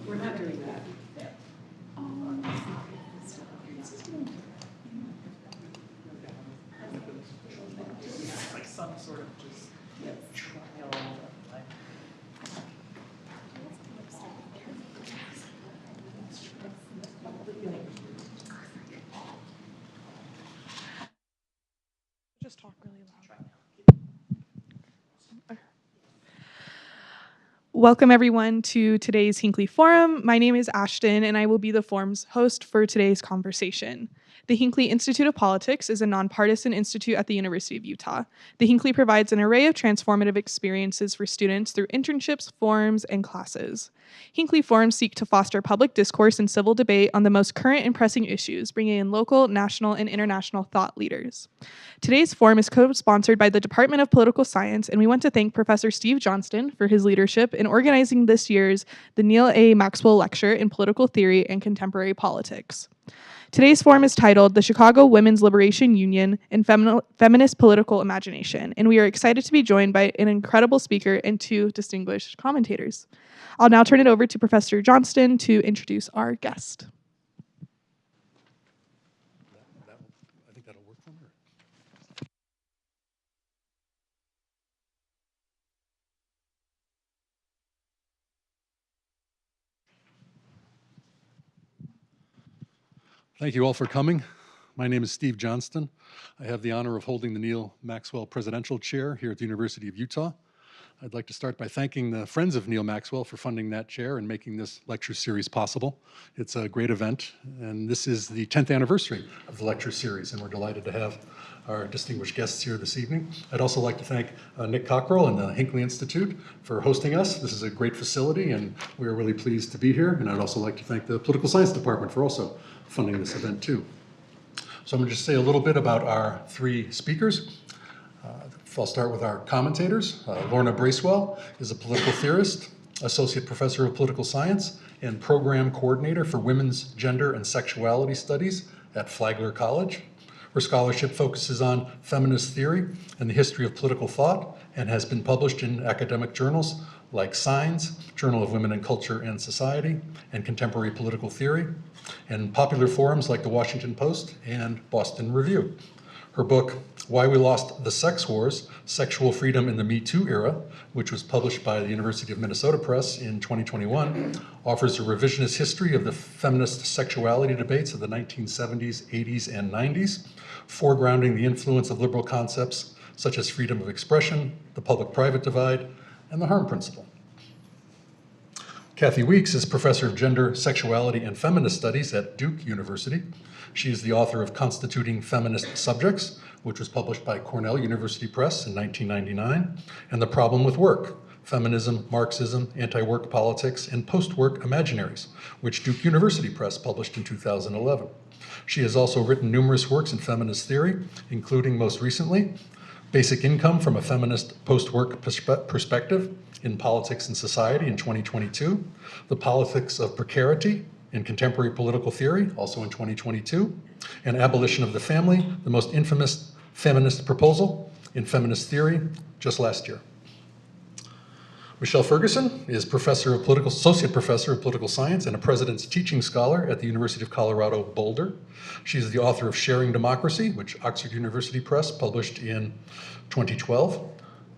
We're not doing that. Like some sort of just trial. Just talk really loud. Welcome everyone to today's Hinckley Forum. My name is Ashton and I will be the forum's host for today's conversation. The Hinckley Institute of Politics is a nonpartisan institute at the University of Utah. The Hinckley provides an array of transformative experiences for students through internships, forums, and classes. Hinckley forums seek to foster public discourse and civil debate on the most current and pressing issues, bringing in local, national, and international thought leaders. Today's forum is co-sponsored by the Department of Political Science, and we want to thank Professor Steve Johnston for his leadership in organizing this year's the Neil A. Maxwell Lecture in Political Theory and Contemporary Politics. Today's forum is titled The Chicago Women's Liberation Union and Feminist Political Imagination, and we are excited to be joined by an incredible speaker and two distinguished commentators. I'll now turn it over to Professor Johnston to introduce our guest. I think that'll work for me. Thank you all for coming. My name is Steve Johnston. I have the honor of holding the Neil Maxwell Presidential Chair here at the University of Utah. I'd like to start by thanking the Friends of Neil Maxwell for funding that chair and making this lecture series possible. It's a great event, and this is the 10th anniversary of the lecture series, and we're delighted to have our distinguished guests here this evening. I'd also like to thank Nick Cockrell and the Hinckley Institute for hosting us. This is a great facility, and we are really pleased to be here. And I'd also like to thank the Political Science Department for also funding this event too. So I'm going to just say a little bit about our three speakers. I'll start with our commentators. Lorna Bracewell is a political theorist, associate professor of political science, and program coordinator for women's gender and sexuality studies at Flagler College. Her scholarship focuses on feminist theory and the history of political thought and has been published in academic journals like Signs, Journal of Women in Culture and Society, and Contemporary Political Theory, and popular forums like the Washington Post and Boston Review. Her book, Why We Lost the Sex Wars, Sexual Freedom in the Me Too Era, which was published by the University of Minnesota Press in 2021, offers a revisionist history of the feminist sexuality debates of the 1970s, 80s, and 90s, foregrounding the influence of liberal concepts such as freedom of expression, the public-private divide, and the harm principle. Kathy Weeks is professor of gender, sexuality, and feminist studies at Duke University. She is the author of Constituting Feminist Subjects, which was published by Cornell University Press in 1999, and The Problem with Work, Feminism, Marxism, Anti-Work Politics, and Post-Work Imaginaries, which Duke University Press published in 2011. She has also written numerous works in feminist theory, including most recently, Basic Income from a Feminist Post-Work Perspective in Politics and Society in 2022, The Politics of Precarity in Contemporary Political Theory, also in 2022, and Abolition of the Family, the most infamous feminist proposal in feminist theory, just last year. Michelle Ferguson is associate professor of political science and a president's teaching scholar at the University of Colorado Boulder. She's the author of Sharing Democracy, which Oxford University Press published in 2012,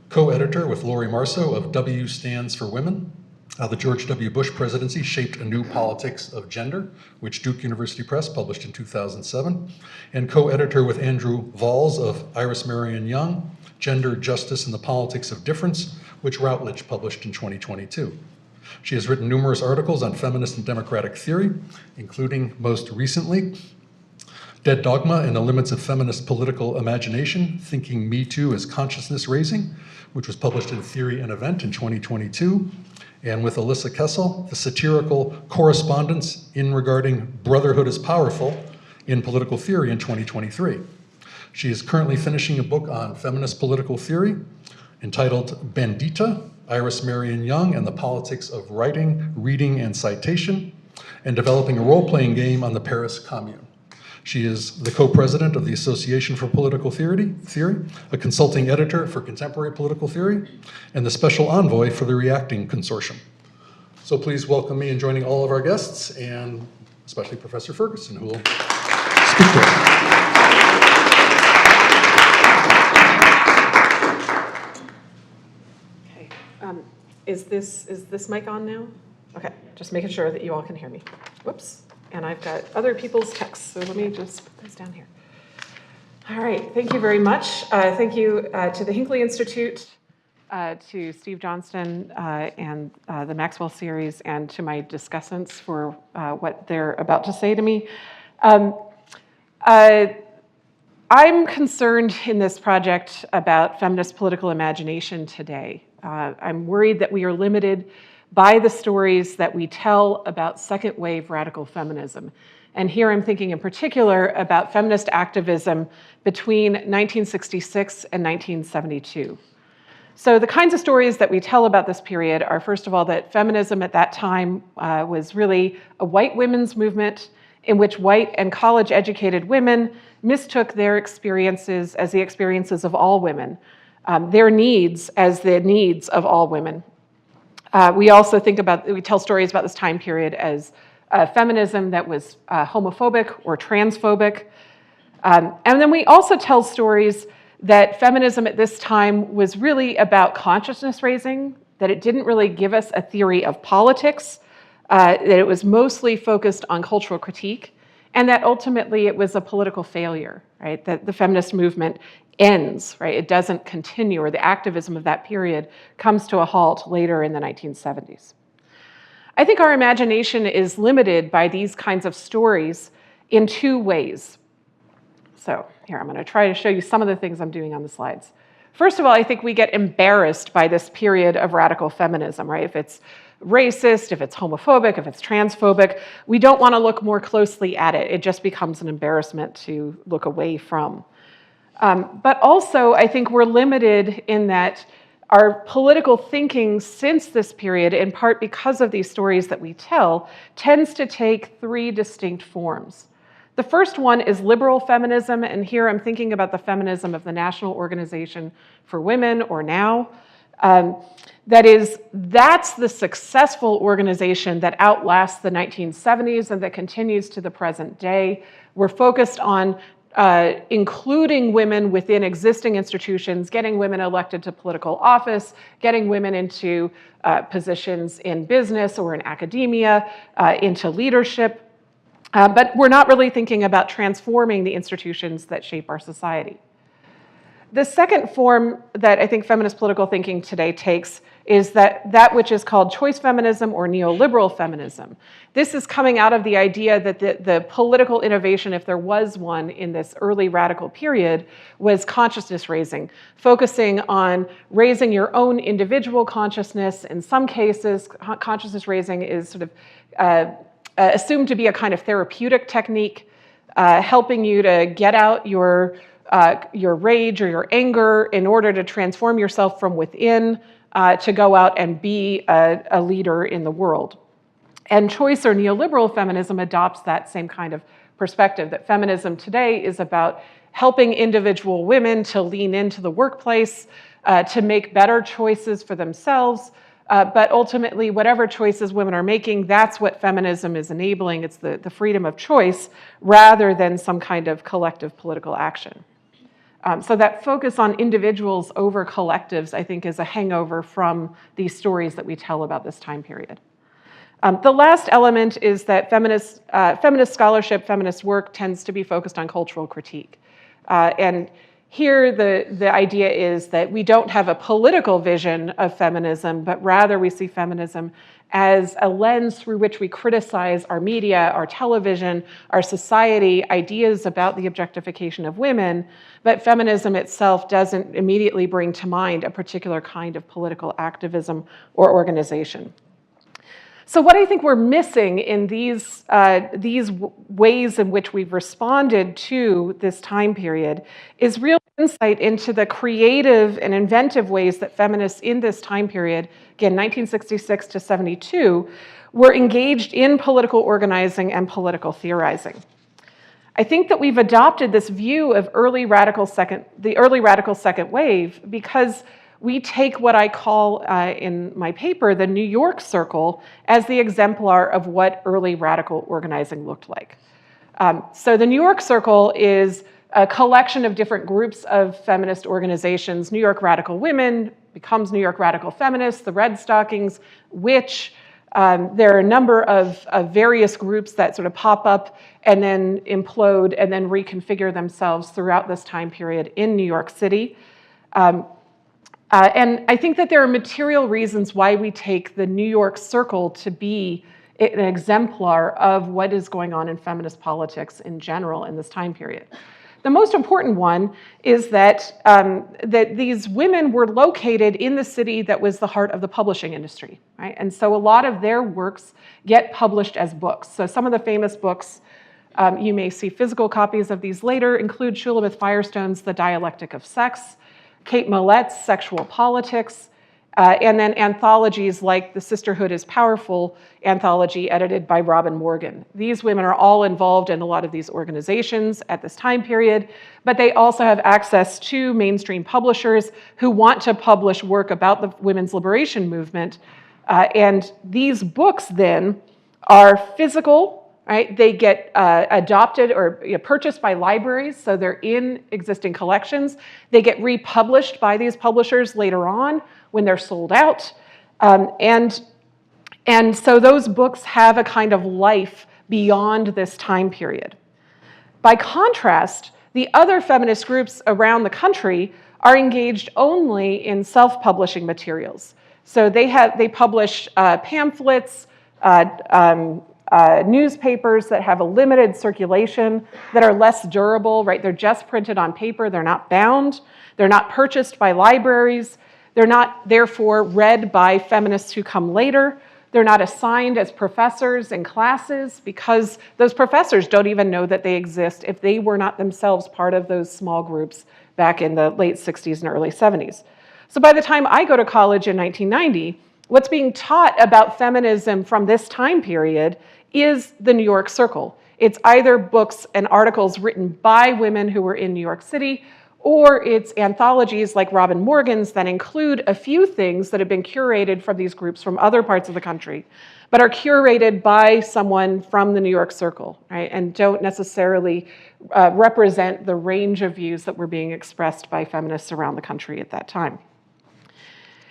co-editor with Lori Marceau of W Stands for Women, How the George W. Bush Presidency Shaped a New Politics of Gender, which Duke University Press published in 2007, and co-editor with Andrew Valls of Iris Marion Young, Gender, Justice, and the Politics of Difference, which Routledge published in 2022. She has written numerous articles on feminist and democratic theory, including most recently, Dead Dogma and the Limits of Feminist Political Imagination, Thinking Me Too as Consciousness Raising, which was published in Theory and Event in 2022, and with Alyssa Kessel, The Satirical Correspondence in Regarding Brotherhood is Powerful in Political Theory in 2023. She is currently finishing a book on feminist political theory entitled Bandita, Iris Marion Young and the Politics of Writing, Reading, and Citation, and developing a role-playing game on the Paris Commune. She is the co-president of the Association for Political Theory, a consulting editor for contemporary political theory, and the special envoy for the Reacting Consortium. So please welcome me in joining all of our guests, and especially Professor Ferguson, who will speak to us. Is this mic on now? Okay, just making sure that you all can hear me. Whoops, and I've got other people's texts, so let me just put this down here. All right, thank you very much. Thank you to the Hinckley Institute, to Steve Johnston and the Maxwell series, and to my discussants for what they're about to say to me. I'm concerned in this project about feminist political imagination today. I'm worried that we are limited by the stories that we tell about second wave radical feminism. And here I'm thinking in particular about feminist activism between 1966 and 1972. So the kinds of stories that we tell about this period are, first of all, that feminism at that time was really a white women's movement in which white and college-educated women mistook their experiences as the experiences of all women, their needs as the needs of all women. We also we tell stories about this time period as feminism that was homophobic or transphobic. And then we also tell stories that feminism at this time was really about consciousness raising, that it didn't really give us a theory of politics, that it was mostly focused on cultural critique, and that ultimately it was a political failure, right? That the feminist movement ends, right? It doesn't continue, or the activism of that period comes to a halt later in the 1970s. I think our imagination is limited by these kinds of stories in two ways. So here, I'm going to try to show you some of the things I'm doing on the slides. First of all, I think we get embarrassed by this period of radical feminism, right? If it's racist, if it's homophobic, if it's transphobic, we don't want to look more closely at it. It just becomes an embarrassment to look away from. But also, I think we're limited in that our political thinking since this period, in part because of these stories that we tell, tends to take three distinct forms. The first one is liberal feminism, and here I'm thinking about the feminism of the National Organization for Women, or NOW. That's the successful organization that outlasts the 1970s and that continues to the present day. We're focused on including women within existing institutions, getting women elected to political office, getting women into positions in business or in academia, into leadership. But we're not really thinking about transforming the institutions that shape our society. The second form that I think feminist political thinking today takes is that which is called choice feminism or neoliberal feminism. This is coming out of the idea that the political innovation, if there was one in this early radical period, was consciousness raising, focusing on raising your own individual consciousness. In some cases, consciousness raising is sort of assumed to be a kind of therapeutic technique, helping you to get out your rage or your anger in order to transform yourself from within to go out and be a leader in the world. And choice or neoliberal feminism adopts that same kind of perspective, that feminism today is about helping individual women to lean into the workplace, to make better choices for themselves, but ultimately, whatever choices women are making, that's what feminism is enabling. It's the freedom of choice rather than some kind of collective political action. So that focus on individuals over collectives, I think, is a hangover from these stories that we tell about this time period. The last element is that feminist scholarship, feminist work tends to be focused on cultural critique. And here the idea is that we don't have a political vision of feminism, but rather we see feminism as a lens through which we criticize our media, our television, our society, ideas about the objectification of women, but feminism itself doesn't immediately bring to mind a particular kind of political activism or organization. So what I think we're missing in these ways in which we've responded to this time period is real insight into the creative and inventive ways that feminists in this time period, again, 1966 to 72, were engaged in political organizing and political theorizing. I think that we've adopted this view of the early radical second wave because we take what I call in my paper the New York Circle as the exemplar of what early radical organizing looked like. So the New York Circle is a collection of different groups of feminist organizations. New York Radical Women becomes New York Radical Feminists, the Red Stockings, Which. There are a number of various groups that sort of pop up and then implode and then reconfigure themselves throughout this time period in New York City. And I think that there are material reasons why we take the New York Circle to be an exemplar of what is going on in feminist politics in general in this time period. The most important one is that, that these women were located in the city that was the heart of the publishing industry, right? And so a lot of their works get published as books. So some of the famous books, you may see physical copies of these later, include Shulamith Firestone's The Dialectic of Sex, Kate Millett's Sexual Politics, and then anthologies like The Sisterhood is Powerful anthology edited by Robin Morgan. These women are all involved in a lot of these organizations at this time period, but they also have access to mainstream publishers who want to publish work about the women's liberation movement. And these books then are physical, right? They get adopted or purchased by libraries, so they're in existing collections. They get republished by these publishers later on when they're sold out. And so those books have a kind of life beyond this time period. By contrast, the other feminist groups around the country are engaged only in self-publishing materials. So they publish pamphlets, newspapers that have a limited circulation, that are less durable, right? They're just printed on paper, they're not bound, they're not purchased by libraries, they're not therefore read by feminists who come later, they're not assigned as professors in classes because those professors don't even know that they exist if they were not themselves part of those small groups back in the late 60s and early 70s. So by the time I go to college in 1990, what's being taught about feminism from this time period is the New York Circle. It's either books and articles written by women who were in New York City, or it's anthologies like Robin Morgan's that include a few things that have been curated from these groups from other parts of the country, but are curated by someone from the New York Circle, right? And don't necessarily represent the range of views that were being expressed by feminists around the country at that time.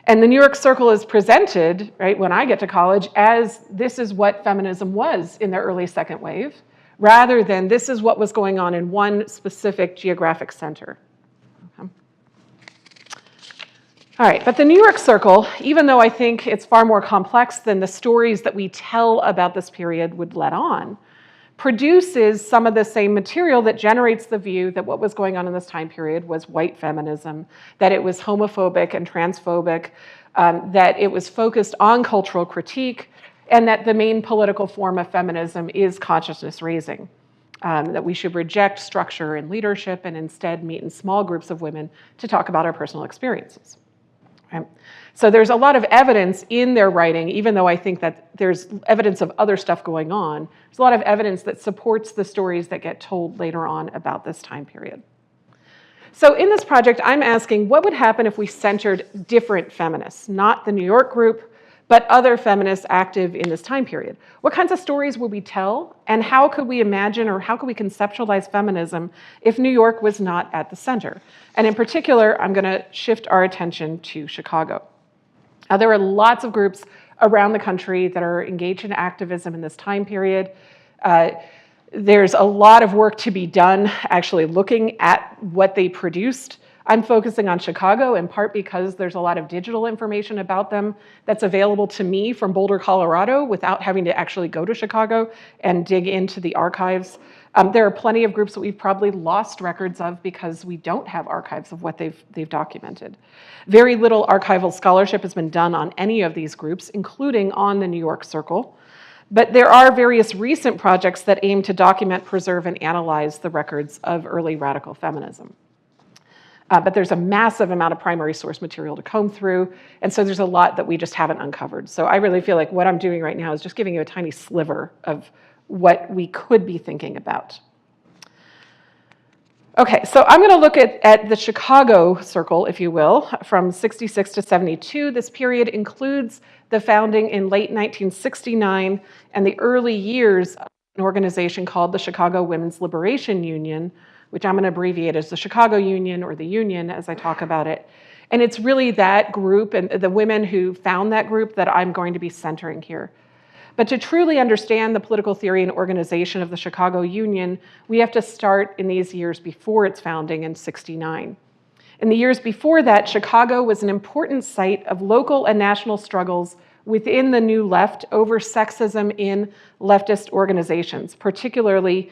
And the New York Circle is presented, right, when I get to college, as this is what feminism was in the early second wave, rather than this is what was going on in one specific geographic center. Okay. All right, but the New York Circle, even though I think it's far more complex than the stories that we tell about this period would let on, produces some of the same material that generates the view that what was going on in this time period was white feminism, that it was homophobic and transphobic, that it was focused on cultural critique, and that the main political form of feminism is consciousness raising, that we should reject structure and leadership and instead meet in small groups of women to talk about our personal experiences. Right? So there's a lot of evidence in their writing, even though I think that there's evidence of other stuff going on, there's a lot of evidence that supports the stories that get told later on about this time period. So in this project, I'm asking what would happen if we centered different feminists, not the New York group, but other feminists active in this time period. What kinds of stories would we tell, and how could we imagine or how could we conceptualize feminism if New York was not at the center? And in particular, I'm gonna shift our attention to Chicago. There are lots of groups around the country that are engaged in activism in this time period. There's a lot of work to be done actually looking at what they produced. I'm focusing on Chicago in part because there's a lot of digital information about them that's available to me from Boulder, Colorado, without having to actually go to Chicago and dig into the archives. There are plenty of groups that we've probably lost records of because we don't have archives of what they've documented. Very little archival scholarship has been done on any of these groups, including on the New York Circle. But there are various recent projects that aim to document, preserve, and analyze the records of early radical feminism. But there's a massive amount of primary source material to comb through, and so there's a lot that we just haven't uncovered. So I really feel like what I'm doing right now is just giving you a tiny sliver of what we could be thinking about. Okay, so I'm going to look at the Chicago circle, if you will, from 66 to 72. This period includes the founding in late 1969 and the early years of an organization called the Chicago Women's Liberation Union, which I'm going to abbreviate as the Chicago Union or the Union as I talk about it. And it's really that group and the women who found that group that I'm going to be centering here. But to truly understand the political theory and organization of the Chicago Union, we have to start in these years before its founding in '69. In the years before that, Chicago was an important site of local and national struggles within the New Left over sexism in leftist organizations, particularly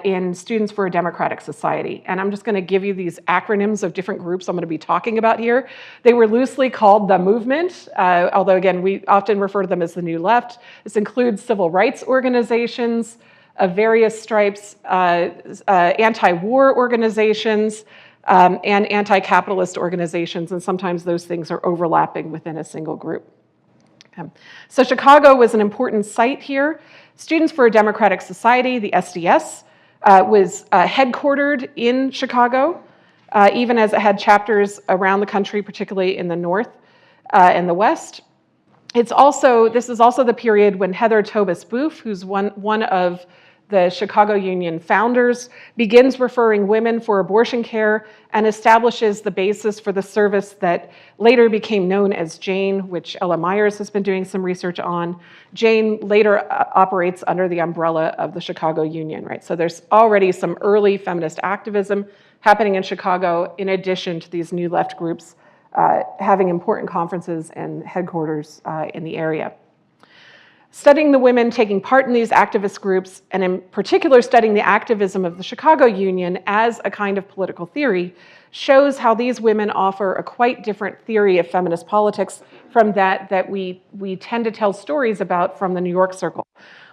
in Students for a Democratic Society. And I'm just going to give you these acronyms of different groups I'm going to be talking about here. They were loosely called the movement, although again, we often refer to them as the New Left. This includes civil rights organizations of various stripes, anti-war organizations, and anti-capitalist organizations, and sometimes those things are overlapping within a single group. So Chicago was an important site here. Students for a Democratic Society, the SDS, was headquartered in Chicago, even as it had chapters around the country, particularly in the North and the West. This is also the period when Heather Tobis Booth, who's one of the Chicago Union founders, begins referring women for abortion care and establishes the basis for the service that later became known as Jane, which Ella Myers has been doing some research on. Jane later operates under the umbrella of the Chicago Union, right? So there's already some early feminist activism happening in Chicago, in addition to these New Left groups having important conferences and headquarters in the area. Studying the women taking part in these activist groups, and in particular studying the activism of the Chicago Union as a kind of political theory, shows how these women offer a quite different theory of feminist politics from that we tend to tell stories about from the New York Circle.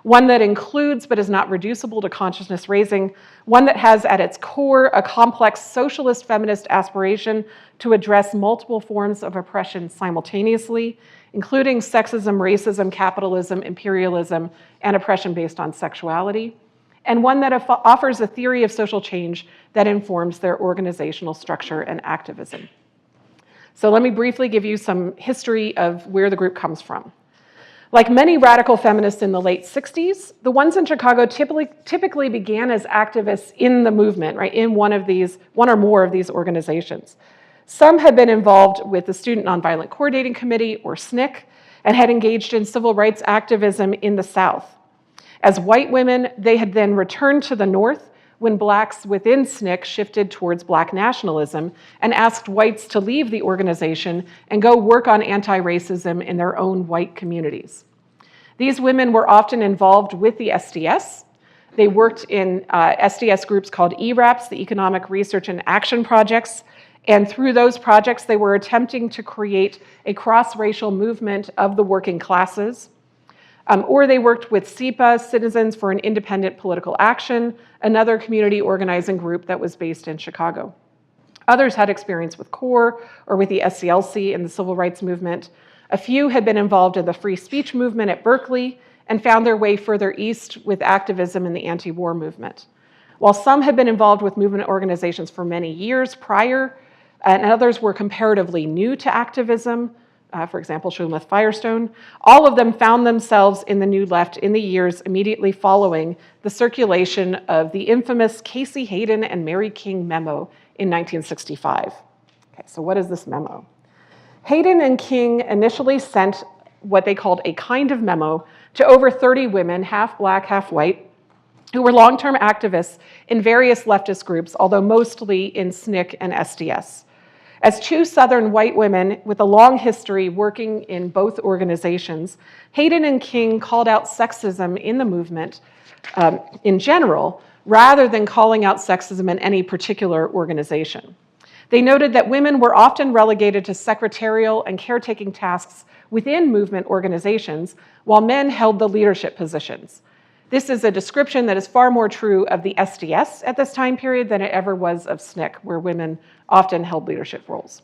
One that includes but is not reducible to consciousness raising, one that has at its core a complex socialist feminist aspiration to address multiple forms of oppression simultaneously, including sexism, racism, capitalism, imperialism, and oppression based on sexuality, and one that offers a theory of social change that informs their organizational structure and activism. So let me briefly give you some history of where the group comes from. Like many radical feminists in the late 60s, the ones in Chicago typically began as activists in the movement, right, in one or more of these organizations. Some had been involved with the Student Nonviolent Coordinating Committee, or SNCC, and had engaged in civil rights activism in the South. As white women, they had then returned to the North when blacks within SNCC shifted towards black nationalism and asked whites to leave the organization and go work on anti-racism in their own white communities. These women were often involved with the SDS. They worked in SDS groups called ERAPs, the Economic Research and Action Projects, and through those projects, they were attempting to create a cross-racial movement of the working classes. Or they worked with CIPA, Citizens for an Independent Political Action, another community organizing group that was based in Chicago. Others had experience with CORE or with the SCLC in the civil rights movement. A few had been involved in the free speech movement at Berkeley and found their way further east with activism in the anti-war movement. While some had been involved with movement organizations for many years prior, and others were comparatively new to activism, for example, Shoelith Firestone, all of them found themselves in the New Left in the years immediately following the circulation of the infamous Casey Hayden and Mary King memo in 1965. Okay, so what is this memo? Hayden and King initially sent what they called a kind of memo to over 30 women, half black, half white, who were long-term activists in various leftist groups, although mostly in SNCC and SDS. As two Southern white women with a long history working in both organizations, Hayden and King called out sexism in the movement in general, rather than calling out sexism in any particular organization. They noted that women were often relegated to secretarial and caretaking tasks within movement organizations, while men held the leadership positions. This is a description that is far more true of the SDS at this time period than it ever was of SNCC, where women often held leadership roles.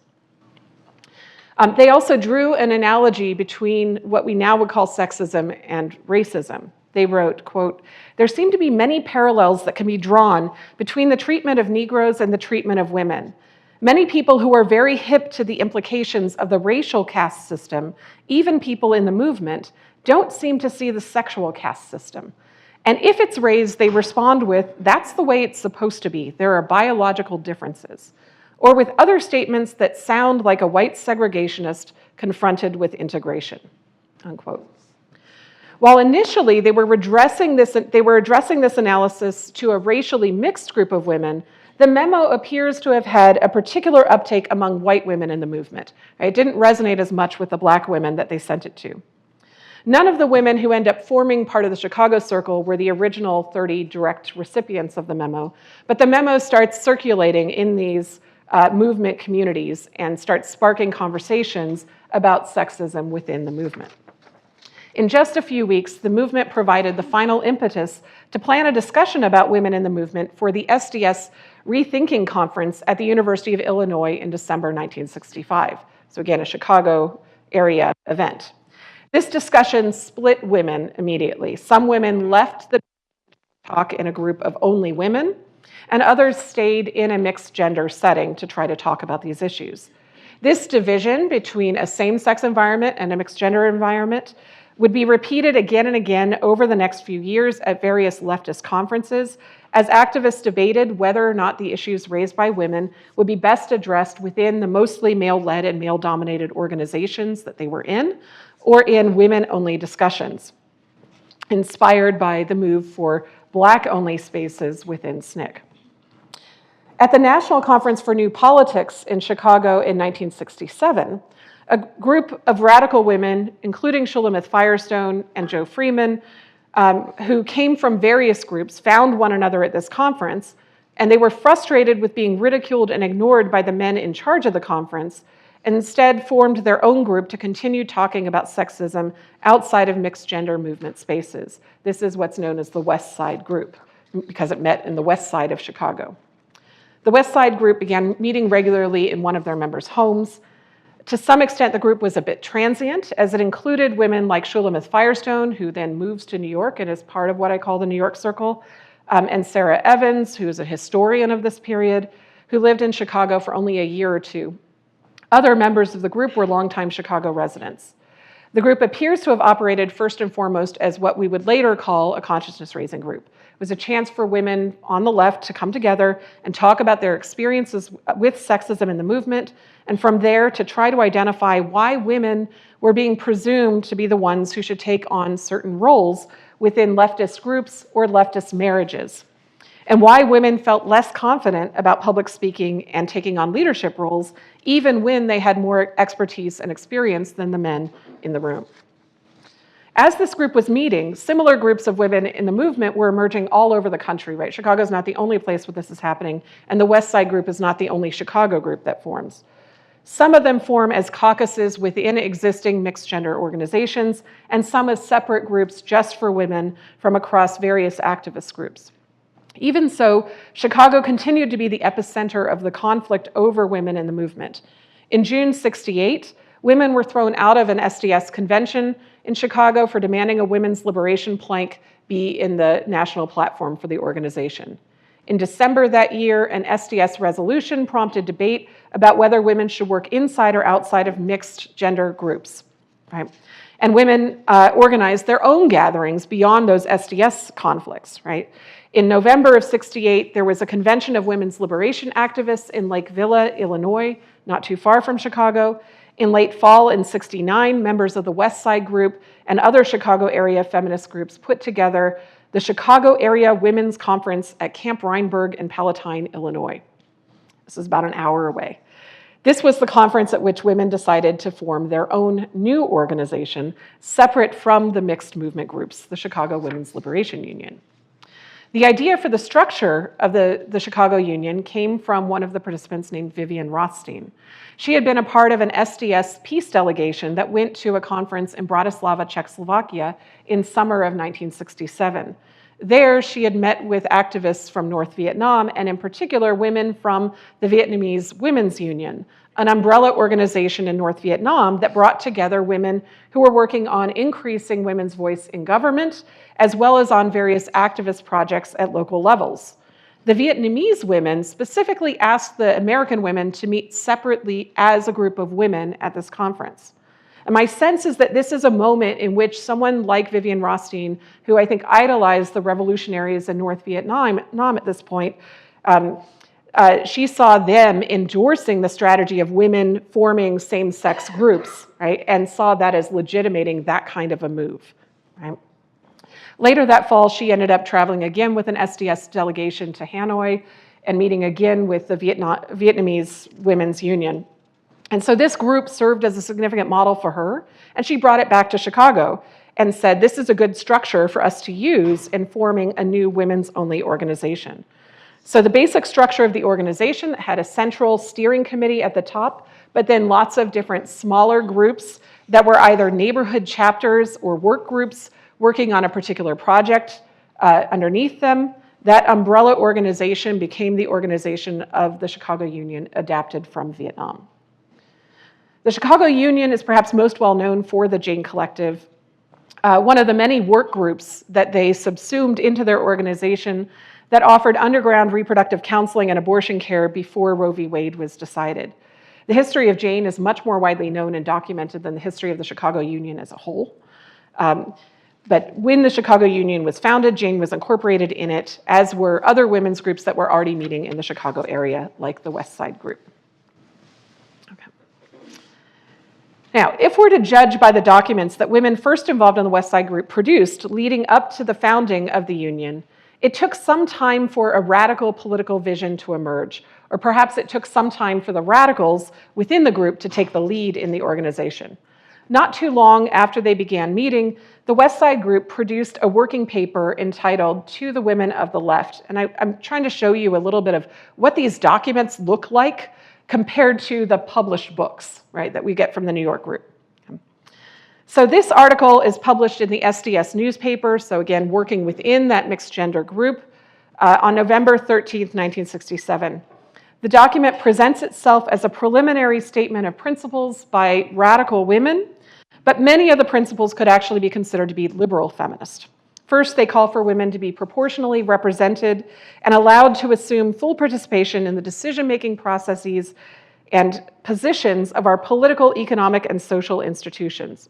They also drew an analogy between what we now would call sexism and racism. they wrote, quote, "There seem to be many parallels that can be drawn between the treatment of Negroes and the treatment of women. Many people who are very hip to the implications of the racial caste system, even people in the movement, don't seem to see the sexual caste system. And if it's raised, they respond with, that's the way it's supposed to be. There are biological differences." Or with other statements that sound like a white segregationist confronted with integration, unquote. While initially they were addressing this analysis to a racially mixed group of women, the memo appears to have had a particular uptake among white women in the movement. It didn't resonate as much with the black women that they sent it to. None of the women who end up forming part of the Chicago Circle were the original 30 direct recipients of the memo, but the memo starts circulating in these movement communities and starts sparking conversations about sexism within the movement. In just a few weeks, the movement provided the final impetus to plan a discussion about women in the movement for the SDS Rethinking Conference at the University of Illinois in December 1965. So again, a Chicago area event. This discussion split women immediately. Some women left the talk in a group of only women, and others stayed in a mixed gender setting to try to talk about these issues. This division between a same-sex environment and a mixed gender environment would be repeated again and again over the next few years at various leftist conferences as activists debated whether or not the issues raised by women would be best addressed within the mostly male-led and male-dominated organizations that they were in, or in women-only discussions, inspired by the move for Black-only spaces within SNCC. At the National Conference for New Politics in Chicago in 1967, a group of radical women, including Shulamith Firestone and Jo Freeman, who came from various groups, found one another at this conference, and they were frustrated with being ridiculed and ignored by the men in charge of the conference, and instead formed their own group to continue talking about sexism outside of mixed gender movement spaces. This is what's known as the West Side Group, because it met in the West Side of Chicago. The West Side Group began meeting regularly in one of their members' homes. To some extent, the group was a bit transient, as it included women like Shulamith Firestone, who then moves to New York and is part of what I call the New York Circle, and Sarah Evans, who is a historian of this period, who lived in Chicago for only a year or two. Other members of the group were longtime Chicago residents. The group appears to have operated first and foremost as what we would later call a consciousness-raising group. It was a chance for women on the left to come together and talk about their experiences with sexism in the movement, and from there to try to identify why women were being presumed to be the ones who should take on certain roles within leftist groups or leftist marriages, and why women felt less confident about public speaking and taking on leadership roles, even when they had more expertise and experience than the men in the room. As this group was meeting, similar groups of women in the movement were emerging all over the country, right? Chicago's not the only place where this is happening, and the West Side Group is not the only Chicago group that forms. Some of them form as caucuses within existing mixed gender organizations, and some as separate groups just for women from across various activist groups. Even so, Chicago continued to be the epicenter of the conflict over women in the movement. In June '68, women were thrown out of an SDS convention in Chicago for demanding a women's liberation plank be in the national platform for the organization. In December that year, an SDS resolution prompted debate about whether women should work inside or outside of mixed gender groups, right? And women organized their own gatherings beyond those SDS conflicts, right? In November of '68, there was a convention of women's liberation activists in Lake Villa, Illinois, not too far from Chicago. In late fall in '69, members of the West Side Group and other Chicago area feminist groups put together the Chicago Area Women's Conference at Camp Reinberg in Palatine, Illinois. This is about an hour away. This was the conference at which women decided to form their own new organization, separate from the mixed movement groups, the Chicago Women's Liberation Union. The idea for the structure of the Chicago Union came from one of the participants named Vivian Rothstein. She had been a part of an SDS peace delegation that went to a conference in Bratislava, Czechoslovakia in summer of 1967. There, she had met with activists from North Vietnam, and in particular, women from the Vietnamese Women's Union, an umbrella organization in North Vietnam that brought together women who were working on increasing women's voice in government, as well as on various activist projects at local levels. The Vietnamese women specifically asked the American women to meet separately as a group of women at this conference. And my sense is that this is a moment in which someone like Vivian Rothstein, who I think idolized the revolutionaries in North Vietnam at this point, she saw them endorsing the strategy of women forming same-sex groups, right, and saw that as legitimating that kind of a move, right? Later that fall, she ended up traveling again with an SDS delegation to Hanoi and meeting again with the Vietnamese Women's Union. And so this group served as a significant model for her, and she brought it back to Chicago and said, this is a good structure for us to use in forming a new women's-only organization. So the basic structure of the organization had a central steering committee at the top, but then lots of different smaller groups that were either neighborhood chapters or work groups working on a particular project underneath them. That umbrella organization became the organization of the Chicago Union, adapted from Vietnam. The Chicago Union is perhaps most well known for the Jane Collective, one of the many work groups that they subsumed into their organization that offered underground reproductive counseling and abortion care before Roe v. Wade was decided. The history of Jane is much more widely known and documented than the history of the Chicago Union as a whole. But when the Chicago Union was founded, Jane was incorporated in it, as were other women's groups that were already meeting in the Chicago area, like the West Side Group. Now, if we're to judge by the documents that women first involved in the West Side Group produced leading up to the founding of the Union, it took some time for a radical political vision to emerge, or perhaps it took some time for the radicals within the group to take the lead in the organization. Not too long after they began meeting, the West Side Group produced a working paper entitled To the Women of the Left. And I'm trying to show you a little bit of what these documents look like compared to the published books, right, that we get from the New York group. So this article is published in the SDS newspaper, so again, working within that mixed gender group, on November 13th, 1967. The document presents itself as a preliminary statement of principles by radical women, but many of the principles could actually be considered to be liberal feminist. First, they call for women to be proportionally represented and allowed to assume full participation in the decision-making processes and positions of our political, economic, and social institutions.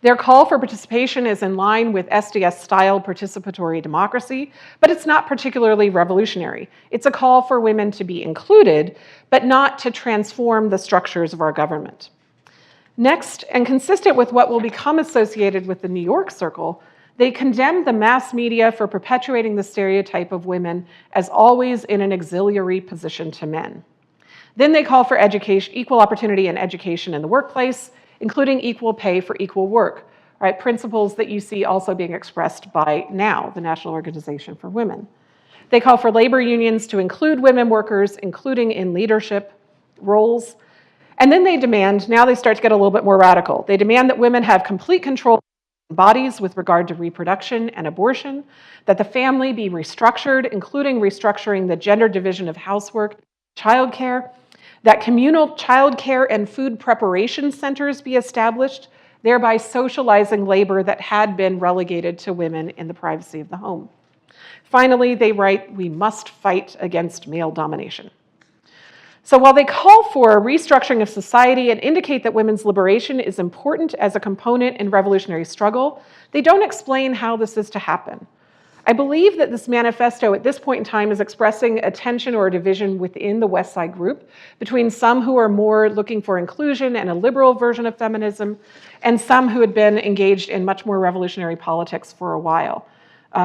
Their call for participation is in line with SDS-style participatory democracy, but it's not particularly revolutionary. It's a call for women to be included, but not to transform the structures of our government. Next, and consistent with what will become associated with the New York Circle, they condemn the mass media for perpetuating the stereotype of women as always in an auxiliary position to men. Then they call for education, equal opportunity and education in the workplace, including equal pay for equal work, right? Principles that you see also being expressed by NOW, the National Organization for Women. They call for labor unions to include women workers, including in leadership roles. And then they demand, now they start to get a little bit more radical. They demand that women have complete control of bodies with regard to reproduction and abortion, that the family be restructured, including restructuring the gender division of housework, childcare, that communal childcare and food preparation centers be established, thereby socializing labor that had been relegated to women in the privacy of the home. Finally, they write, we must fight against male domination. So while they call for a restructuring of society and indicate that women's liberation is important as a component in revolutionary struggle, they don't explain how this is to happen. I believe that this manifesto at this point in time is expressing a tension or a division within the West Side Group between some who are more looking for inclusion and a liberal version of feminism, and some who had been engaged in much more revolutionary politics for a while.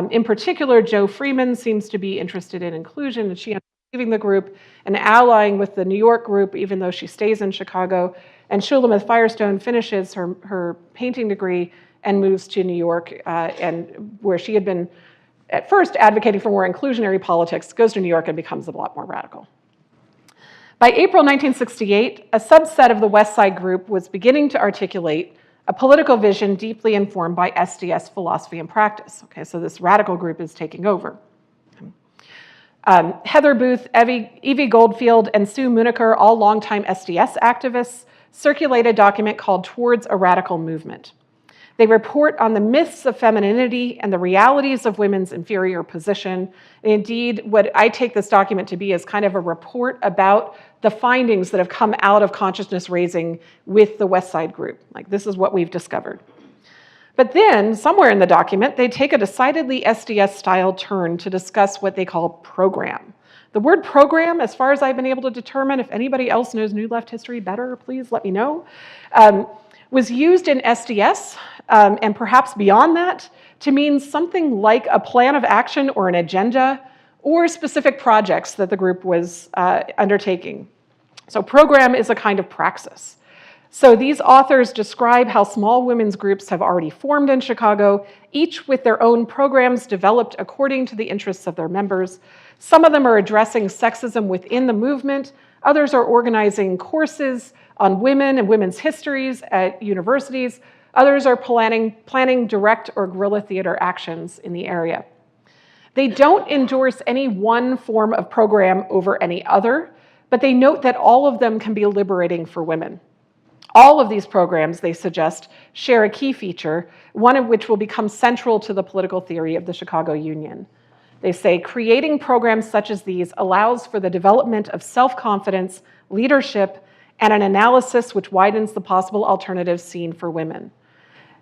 In particular, Jo Freeman seems to be interested in inclusion, and she ends up leaving the group and allying with the New York group, even though she stays in Chicago. And Shulamith Firestone finishes her painting degree and moves to New York, and where she had been at first advocating for more inclusionary politics, goes to New York and becomes a lot more radical. By April 1968, a subset of the West Side Group was beginning to articulate a political vision deeply informed by SDS philosophy and practice. Okay, so this radical group is taking over. Heather Booth, Evie Goldfield, and Sue Muniker, all longtime SDS activists, circulate a document called Towards a Radical Movement. They report on the myths of femininity and the realities of women's inferior position. And indeed, what I take this document to be is kind of a report about the findings that have come out of consciousness raising with the West Side group. Like, this is what we've discovered. But then, somewhere in the document, they take a decidedly SDS-style turn to discuss what they call program. The word program, as far as I've been able to determine, if anybody else knows New Left history better, please let me know, was used in SDS, and perhaps beyond that, to mean something like a plan of action or an agenda or specific projects that the group was undertaking. So program is a kind of praxis. So these authors describe how small women's groups have already formed in Chicago, each with their own programs developed according to the interests of their members. Some of them are addressing sexism within the movement. Others are organizing courses on women and women's histories at universities. Others are planning direct or guerrilla theater actions in the area. They don't endorse any one form of program over any other, but they note that all of them can be liberating for women. All of these programs, they suggest, share a key feature, one of which will become central to the political theory of the Chicago Union. They say, creating programs such as these allows for the development of self-confidence, leadership, and an analysis which widens the possible alternatives seen for women.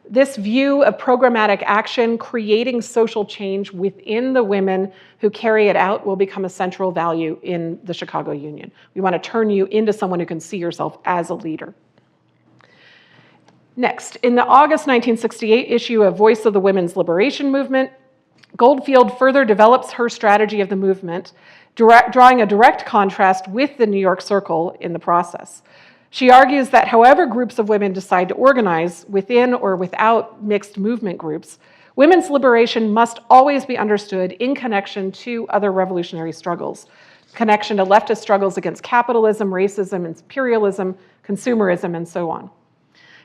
This view of programmatic action, creating social change within the women who carry it out, will become a central value in the Chicago Union. We want to turn you into someone who can see yourself as a leader. Next, in the August 1968 issue of Voice of the Women's Liberation Movement, Goldfield further develops her strategy of the movement, drawing a direct contrast with the New York Circle in the process. She argues that however groups of women decide to organize, within or without mixed movement groups, women's liberation must always be understood in connection to other revolutionary struggles, connection to leftist struggles against capitalism, racism, imperialism, consumerism, and so on.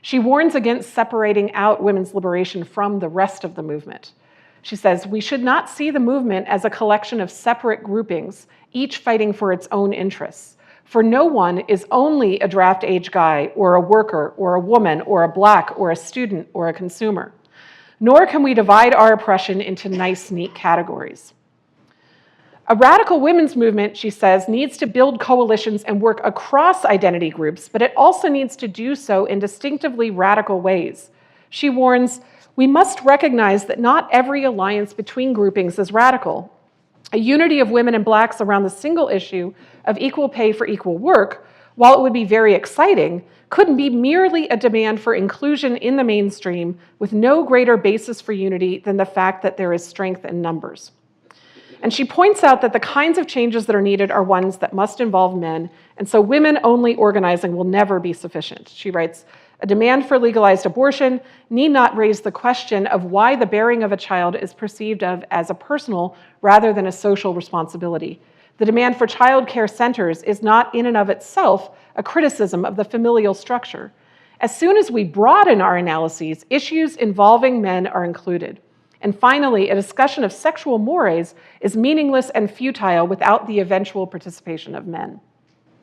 She warns against separating out women's liberation from the rest of the movement. She says, we should not see the movement as a collection of separate groupings, each fighting for its own interests. For no one is only a draft age guy or a worker or a woman or a black or a student or a consumer. Nor can we divide our oppression into nice, neat categories. A radical women's movement, she says, needs to build coalitions and work across identity groups, but it also needs to do so in distinctively radical ways. She warns, we must recognize that not every alliance between groupings is radical. A unity of women and blacks around the single issue of equal pay for equal work, while it would be very exciting, couldn't be merely a demand for inclusion in the mainstream with no greater basis for unity than the fact that there is strength in numbers. And she points out that the kinds of changes that are needed are ones that must involve men, and so women-only organizing will never be sufficient. She writes, a demand for legalized abortion need not raise the question of why the bearing of a child is perceived of as a personal rather than a social responsibility. The demand for child care centers is not in and of itself a criticism of the familial structure. As soon as we broaden our analyses, issues involving men are included. And finally, a discussion of sexual mores is meaningless and futile without the eventual participation of men.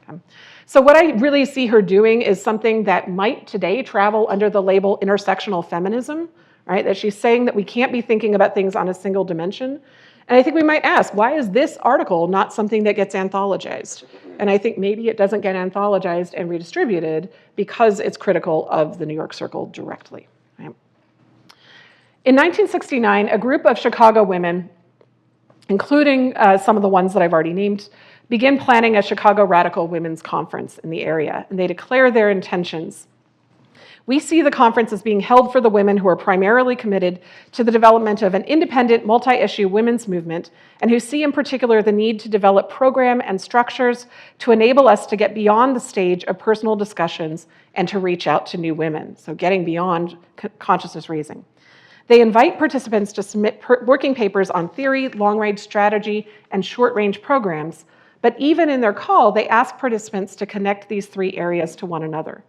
Okay. So what I really see her doing is something that might today travel under the label intersectional feminism, right? That she's saying that we can't be thinking about things on a single dimension. And I think we might ask, why is this article not something that gets anthologized? And I think maybe it doesn't get anthologized and redistributed because it's critical of the New York Circle directly. Right? In 1969, a group of Chicago women, including some of the ones that I've already named, begin planning a Chicago Radical Women's Conference in the area, and they declare their intentions. We see the conference as being held for the women who are primarily committed to the development of an independent, multi-issue women's movement, and who see in particular the need to develop program and structures to enable us to get beyond the stage of personal discussions and to reach out to new women, so getting beyond consciousness raising. They invite participants to submit working papers on theory, long-range strategy, and short-range programs, but even in their call, they ask participants to connect these three areas to one another.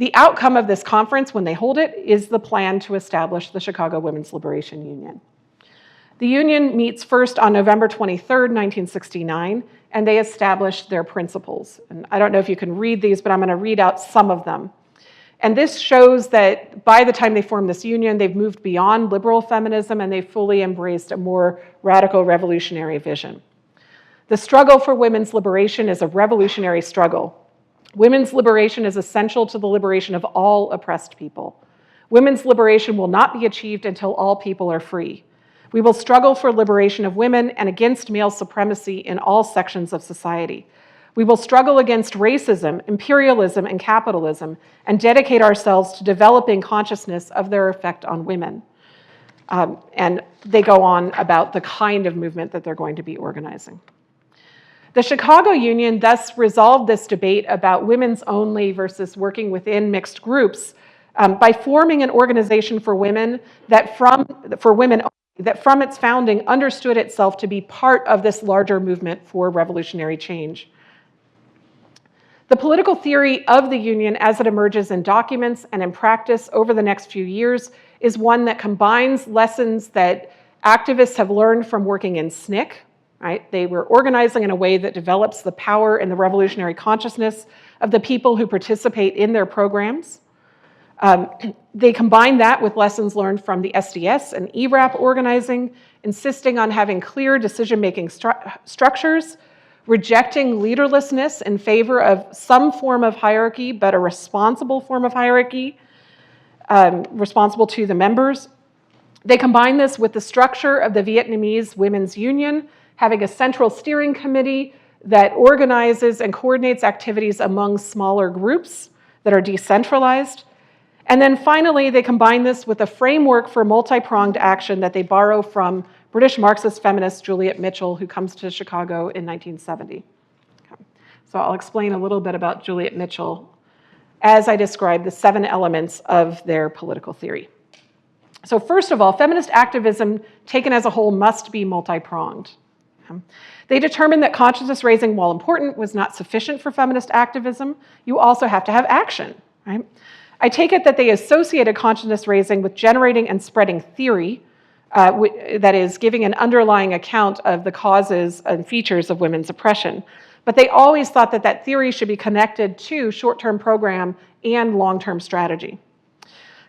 The outcome of this conference, when they hold it, is the plan to establish the Chicago Women's Liberation Union. The union meets first on November 23rd, 1969, and they establish their principles. And I don't know if you can read these, but I'm going to read out some of them. And this shows that by the time they form this union, they've moved beyond liberal feminism and they've fully embraced a more radical revolutionary vision. The struggle for women's liberation is a revolutionary struggle. Women's liberation is essential to the liberation of all oppressed people. Women's liberation will not be achieved until all people are free. We will struggle for liberation of women and against male supremacy in all sections of society. We will struggle against racism, imperialism, and capitalism, and dedicate ourselves to developing consciousness of their effect on women. And they go on about the kind of movement that they're going to be organizing. The Chicago Union thus resolved this debate about women's only versus working within mixed groups by forming an organization for women that from its founding understood itself to be part of this larger movement for revolutionary change. The political theory of the union as it emerges in documents and in practice over the next few years is one that combines lessons that activists have learned from working in SNCC. Right? They were organizing in a way that develops the power and the revolutionary consciousness of the people who participate in their programs. They combine that with lessons learned from the SDS and ERAP organizing, insisting on having clear decision-making structures, rejecting leaderlessness in favor of some form of hierarchy, but a responsible form of hierarchy, responsible to the members. They combine this with the structure of the Vietnamese Women's Union, having a central steering committee that organizes and coordinates activities among smaller groups that are decentralized. And then finally, they combine this with a framework for multi-pronged action that they borrow from British Marxist feminist Juliet Mitchell, who comes to Chicago in 1970. Okay. So I'll explain a little bit about Juliet Mitchell as I describe the 7 elements of their political theory. So first of all, feminist activism taken as a whole must be multi-pronged. They determined that consciousness raising, while important, was not sufficient for feminist activism. You also have to have action, right? I take it that they associated consciousness raising with generating and spreading theory, that is, giving an underlying account of the causes and features of women's oppression. But they always thought that that theory should be connected to short-term program and long-term strategy.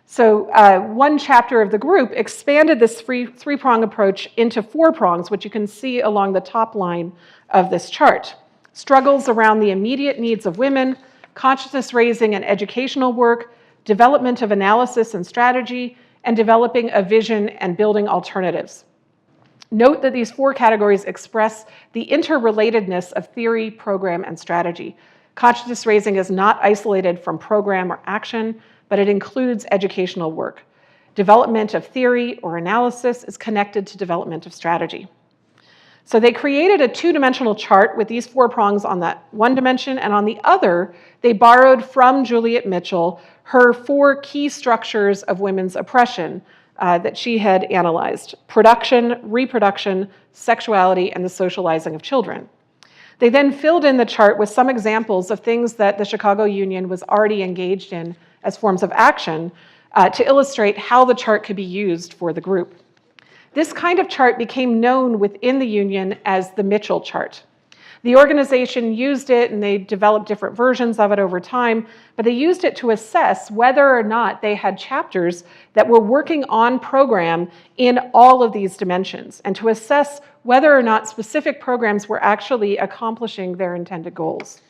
So one chapter of the group expanded this three-prong approach into 4 prongs, which you can see along the top line of this chart. Struggles around the immediate needs of women, consciousness raising and educational work, development of analysis and strategy, and developing a vision and building alternatives. Note that these 4 categories express the interrelatedness of theory, program, and strategy. Consciousness raising is not isolated from program or action, but it includes educational work. Development of theory or analysis is connected to development of strategy. So they created a 2-dimensional chart with these 4 prongs on that one dimension, and on the other, they borrowed from Juliet Mitchell her 4 key structures of women's oppression that she had analyzed: production, reproduction, sexuality, and the socializing of children. They then filled in the chart with some examples of things that the Chicago Union was already engaged in as forms of action to illustrate how the chart could be used for the group. This kind of chart became known within the union as the Mitchell chart. The organization used it, and they developed different versions of it over time, but they used it to assess whether or not they had chapters that were working on program in all of these dimensions, and to assess whether or not specific programs were actually accomplishing their intended goals.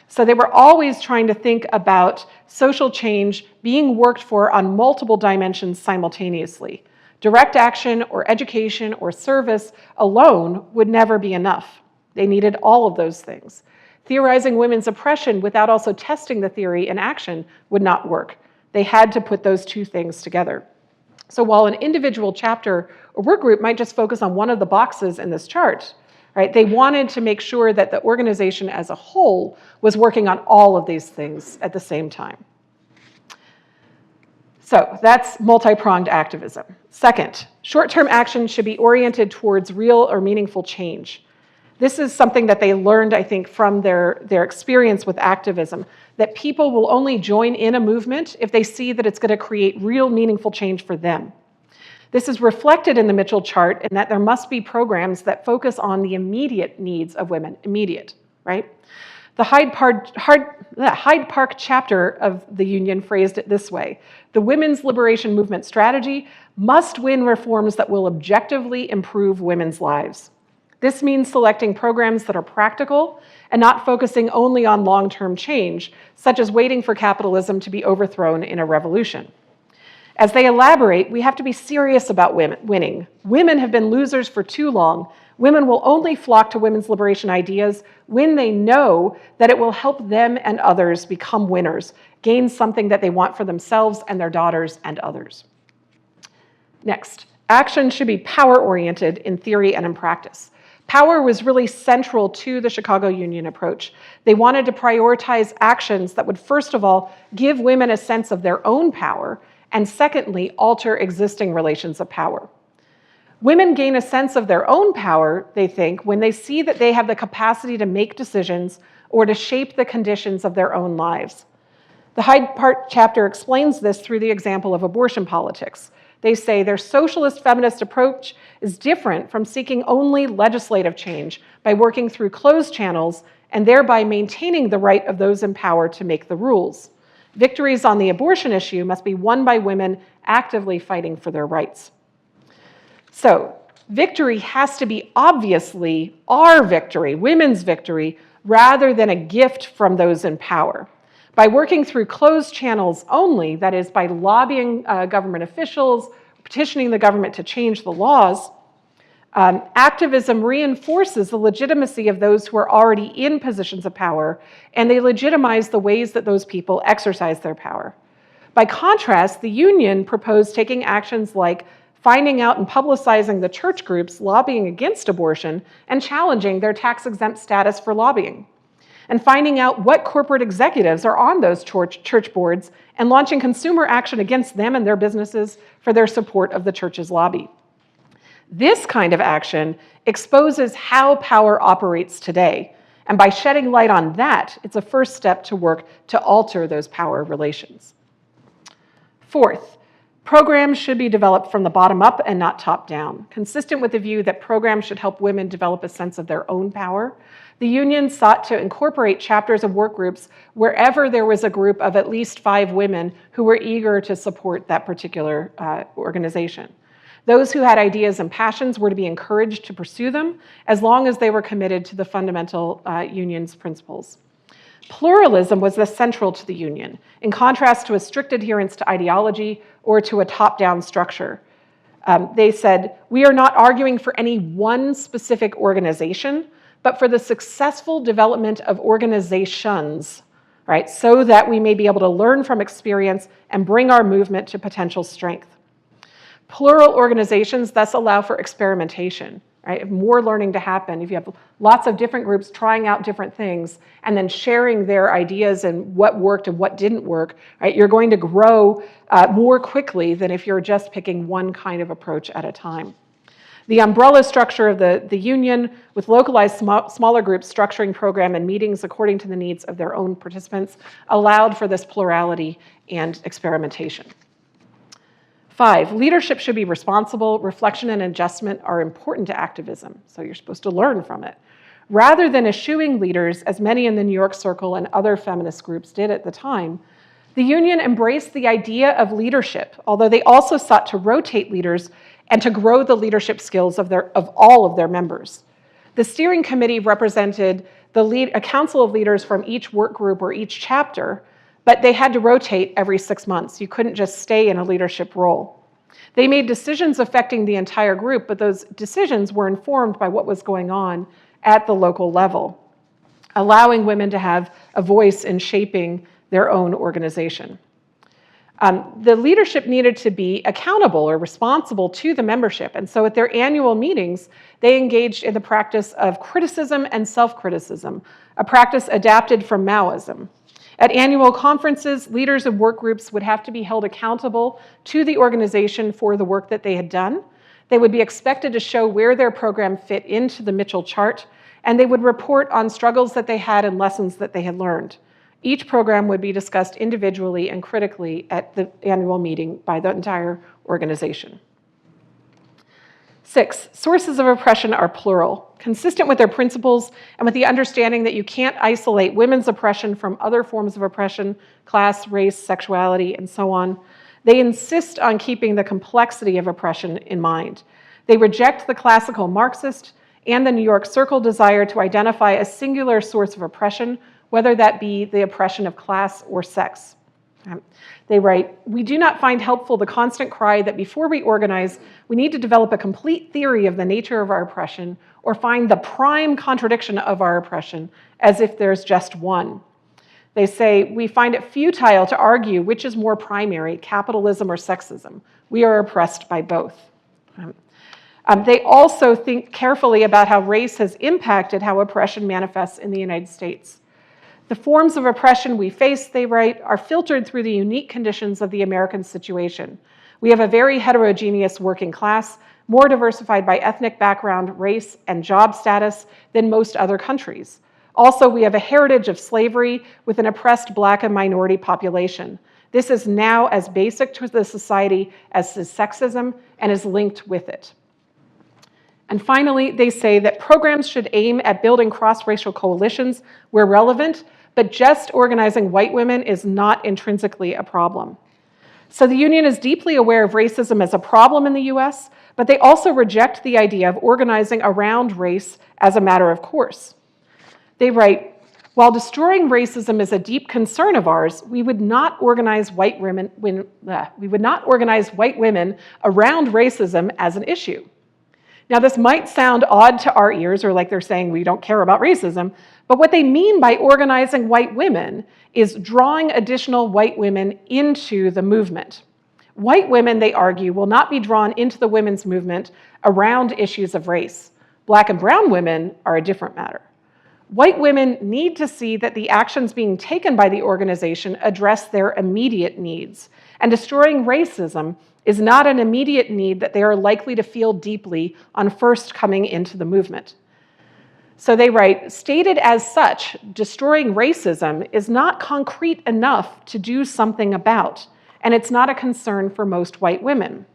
So they were always trying to think about social change being worked for on multiple dimensions simultaneously. Direct action or education or service alone would never be enough. They needed all of those things. Theorizing women's oppression without also testing the theory in action would not work. They had to put those 2 things together. So while an individual chapter or work group might just focus on one of the boxes in this chart, right, they wanted to make sure that the organization as a whole was working on all of these things at the same time. So that's multi-pronged activism. Second, short-term action should be oriented towards real or meaningful change. This is something that they learned, I think, from their experience with activism, that people will only join in a movement if they see that it's going to create real meaningful change for them. This is reflected in the Mitchell chart in that there must be programs that focus on the immediate needs of women, immediate, right? The Hyde Park chapter of the union phrased it this way: the women's liberation movement strategy must win reforms that will objectively improve women's lives. This means selecting programs that are practical and not focusing only on long-term change, such as waiting for capitalism to be overthrown in a revolution. As they elaborate, we have to be serious about winning. Women have been losers for too long. Women will only flock to women's liberation ideas when they know that it will help them and others become winners, gain something that they want for themselves and their daughters and others. Next, action should be power-oriented in theory and in practice. Power was really central to the Chicago Union approach. They wanted to prioritize actions that would, first of all, give women a sense of their own power, and secondly, alter existing relations of power. Women gain a sense of their own power, they think, when they see that they have the capacity to make decisions or to shape the conditions of their own lives. The Hyde Park chapter explains this through the example of abortion politics. They say their socialist feminist approach is different from seeking only legislative change by working through closed channels and thereby maintaining the right of those in power to make the rules. Victories on the abortion issue must be won by women actively fighting for their rights. So, victory has to be obviously our victory, women's victory, rather than a gift from those in power. By working through closed channels only, that is, by lobbying government officials, petitioning the government to change the laws, activism reinforces the legitimacy of those who are already in positions of power, and they legitimize the ways that those people exercise their power. By contrast, the union proposed taking actions like finding out and publicizing the church groups lobbying against abortion and challenging their tax-exempt status for lobbying, and finding out what corporate executives are on those church boards and launching consumer action against them and their businesses for their support of the church's lobby. This kind of action exposes how power operates today, and by shedding light on that, it's a first step to work to alter those power relations. Fourth, programs should be developed from the bottom up and not top down. Consistent with the view that programs should help women develop a sense of their own power, the union sought to incorporate chapters of work groups wherever there was a group of at least 5 women who were eager to support that particular organization. Those who had ideas and passions were to be encouraged to pursue them as long as they were committed to the fundamental union's principles. Pluralism was central to the union, in contrast to a strict adherence to ideology or to a top-down structure. They said, "We are not arguing for any one specific organization, but for the successful development of organizations, right, so that we may be able to learn from experience and bring our movement to potential strength." Plural organizations thus allow for experimentation, right? More learning to happen. If you have lots of different groups trying out different things and then sharing their ideas and what worked and what didn't work, right, you're going to grow more quickly than if you're just picking one kind of approach at a time. The umbrella structure of the union, with localized smaller groups structuring program and meetings according to the needs of their own participants, allowed for this plurality and experimentation. 5, leadership should be responsible. Reflection and adjustment are important to activism, so you're supposed to learn from it. Rather than eschewing leaders, as many in the New York Circle and other feminist groups did at the time, the union embraced the idea of leadership, although they also sought to rotate leaders and to grow the leadership skills of all of their members. The steering committee represented a council of leaders from each work group or each chapter, but they had to rotate every 6 months. You couldn't just stay in a leadership role. They made decisions affecting the entire group, but those decisions were informed by what was going on at the local level, allowing women to have a voice in shaping their own organization. The leadership needed to be accountable or responsible to the membership, and so at their annual meetings, they engaged in the practice of criticism and self-criticism, a practice adapted from Maoism. At annual conferences, leaders of work groups would have to be held accountable to the organization for the work that they had done. They would be expected to show where their program fit into the Mitchell chart, and they would report on struggles that they had and lessons that they had learned. Each program would be discussed individually and critically at the annual meeting by the entire organization. 6, sources of oppression are plural, consistent with their principles and with the understanding that you can't isolate women's oppression from other forms of oppression, class, race, sexuality, and so on. They insist on keeping the complexity of oppression in mind. They reject the classical Marxist and the New York Circle desire to identify a singular source of oppression, whether that be the oppression of class or sex. They write, "We do not find helpful the constant cry that before we organize, we need to develop a complete theory of the nature of our oppression or find the prime contradiction of our oppression, as if there's just one." They say, "We find it futile to argue which is more primary, capitalism or sexism. We are oppressed by both." They also think carefully about how race has impacted how oppression manifests in the United States. "The forms of oppression we face," they write, "are filtered through the unique conditions of the American situation. We have a very heterogeneous working class, more diversified by ethnic background, race, and job status than most other countries. Also, we have a heritage of slavery with an oppressed Black and minority population. This is now as basic to the society as is sexism and is linked with it." And finally, they say that programs should aim at building cross-racial coalitions where relevant, but just organizing white women is not intrinsically a problem. So the union is deeply aware of racism as a problem in the US, but they also reject the idea of organizing around race as a matter of course. They write, "While destroying racism is a deep concern of ours, we would not organize white women around racism as an issue." Now, this might sound odd to our ears, or like they're saying we don't care about racism, but what they mean by organizing white women is drawing additional white women into the movement. White women, they argue, will not be drawn into the women's movement around issues of race. Black and brown women are a different matter. White women need to see that the actions being taken by the organization address their immediate needs, and destroying racism is not an immediate need that they are likely to feel deeply on first coming into the movement. So they write, "Stated as such, destroying racism is not concrete enough to do something about, and it's not a concern for most white women."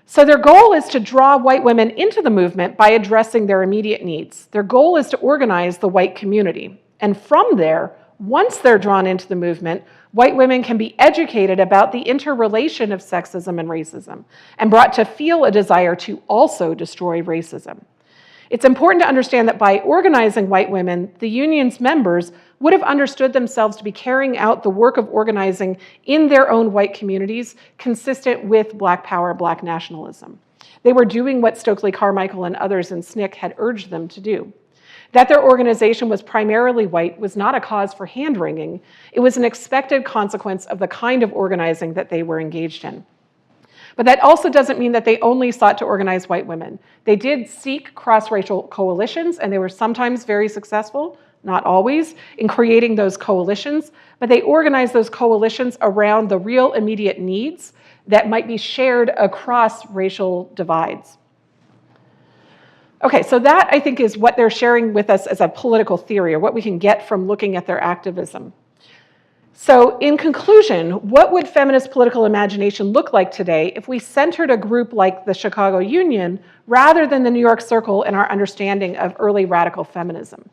So their goal is to draw white women into the movement by addressing their immediate needs. Their goal is to organize the white community. And from there, once they're drawn into the movement, white women can be educated about the interrelation of sexism and racism and brought to feel a desire to also destroy racism. It's important to understand that by organizing white women, the union's members would have understood themselves to be carrying out the work of organizing in their own white communities consistent with Black power, Black nationalism. They were doing what Stokely Carmichael and others in SNCC had urged them to do. That their organization was primarily white was not a cause for hand-wringing. It was an expected consequence of the kind of organizing that they were engaged in. But that also doesn't mean that they only sought to organize white women. They did seek cross-racial coalitions, and they were sometimes very successful, not always, in creating those coalitions, but they organized those coalitions around the real immediate needs that might be shared across racial divides. Okay, so that I think is what they're sharing with us as a political theory, or what we can get from looking at their activism. So in conclusion, what would feminist political imagination look like today if we centered a group like the Chicago Union rather than the New York Circle in our understanding of early radical feminism?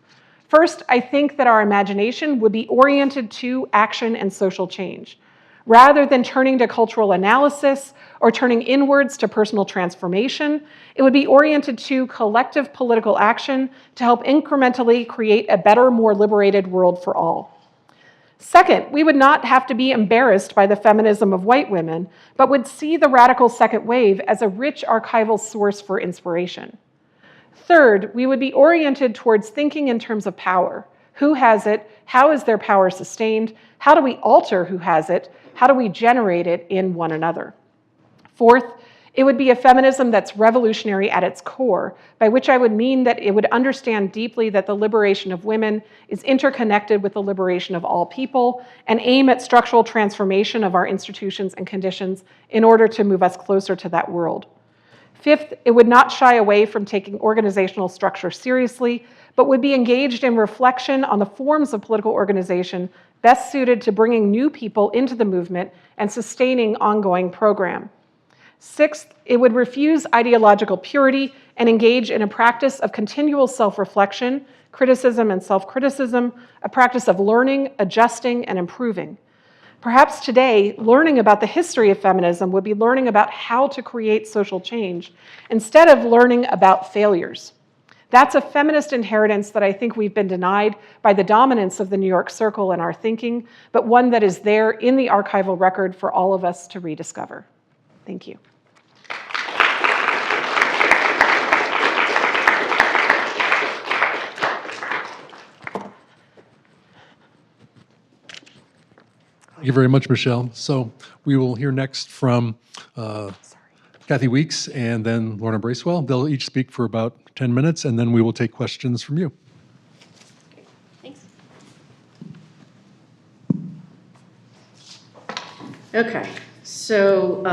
First, I think that our imagination would be oriented to action and social change. Rather than turning to cultural analysis or turning inwards to personal transformation, it would be oriented to collective political action to help incrementally create a better, more liberated world for all. Second, we would not have to be embarrassed by the feminism of white women, but would see the radical second wave as a rich archival source for inspiration. Third, we would be oriented towards thinking in terms of power. Who has it? How is their power sustained? How do we alter who has it? How do we generate it in one another? Fourth, it would be a feminism that's revolutionary at its core, by which I would mean that it would understand deeply that the liberation of women is interconnected with the liberation of all people and aim at structural transformation of our institutions and conditions in order to move us closer to that world. Fifth, it would not shy away from taking organizational structure seriously, but would be engaged in reflection on the forms of political organization best suited to bringing new people into the movement and sustaining ongoing program. Sixth, it would refuse ideological purity and engage in a practice of continual self-reflection, criticism and self-criticism, a practice of learning, adjusting, and improving. Perhaps today, learning about the history of feminism would be learning about how to create social change instead of learning about failures. That's a feminist inheritance that I think we've been denied by the dominance of the New York Circle in our thinking, but one that is there in the archival record for all of us to rediscover. Thank you. Thank you very much, Michelle. So we will hear next from Kathy Weeks and then Lorna Bracewell. They'll each speak for about 10 minutes, and then we will take questions from you. Thanks. Okay, so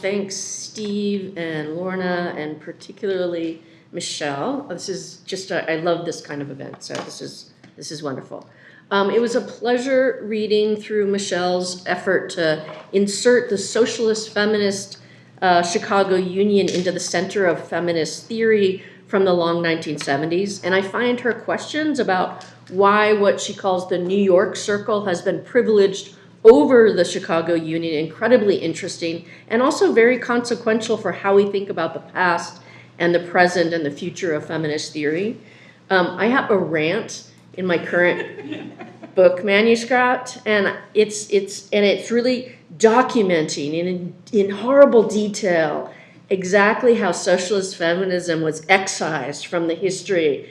thanks Steve and Lorna, and particularly Michelle. This is just, I love this kind of event, so this is wonderful. It was a pleasure reading through Michelle's effort to insert the socialist feminist Chicago Union into the center of feminist theory from the long 1970s. And I find her questions about why what she calls the New York Circle has been privileged over the Chicago Union incredibly interesting, and also very consequential for how we think about the past and the present and the future of feminist theory. I have a rant in my current book manuscript, and it's really documenting in horrible detail exactly how socialist feminism was excised from the history,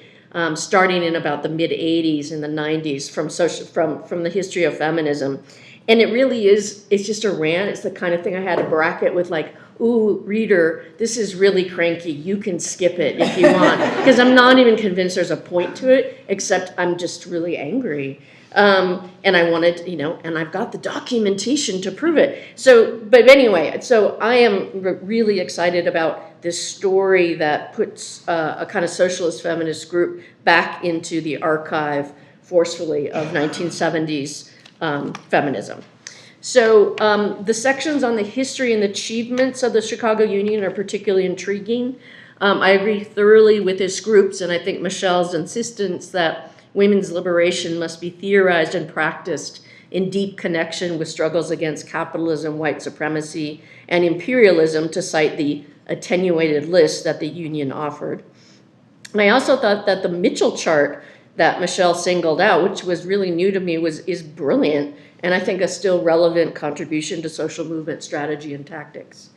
starting in about the mid 80s and the 90s from the history of feminism. And it really is, it's just a rant. It's the kind of thing I had to bracket with like, ooh, reader, this is really cranky. You can skip it if you want. Because I'm not even convinced there's a point to it, except I'm just really angry. And I wanted, and I've got the documentation to prove it. So, but anyway, so I am really excited about this story that puts a kind of socialist feminist group back into the archive forcefully of 1970s feminism. So the sections on the history and achievements of the Chicago Union are particularly intriguing. I agree thoroughly with this group's, and I think Michelle's insistence that women's liberation must be theorized and practiced in deep connection with struggles against capitalism, white supremacy, and imperialism, to cite the attenuated list that the Union offered. And I also thought that the Mitchell chart that Michelle singled out, which was really new to me, is brilliant, and I think a still relevant contribution to social movement strategy and tactics.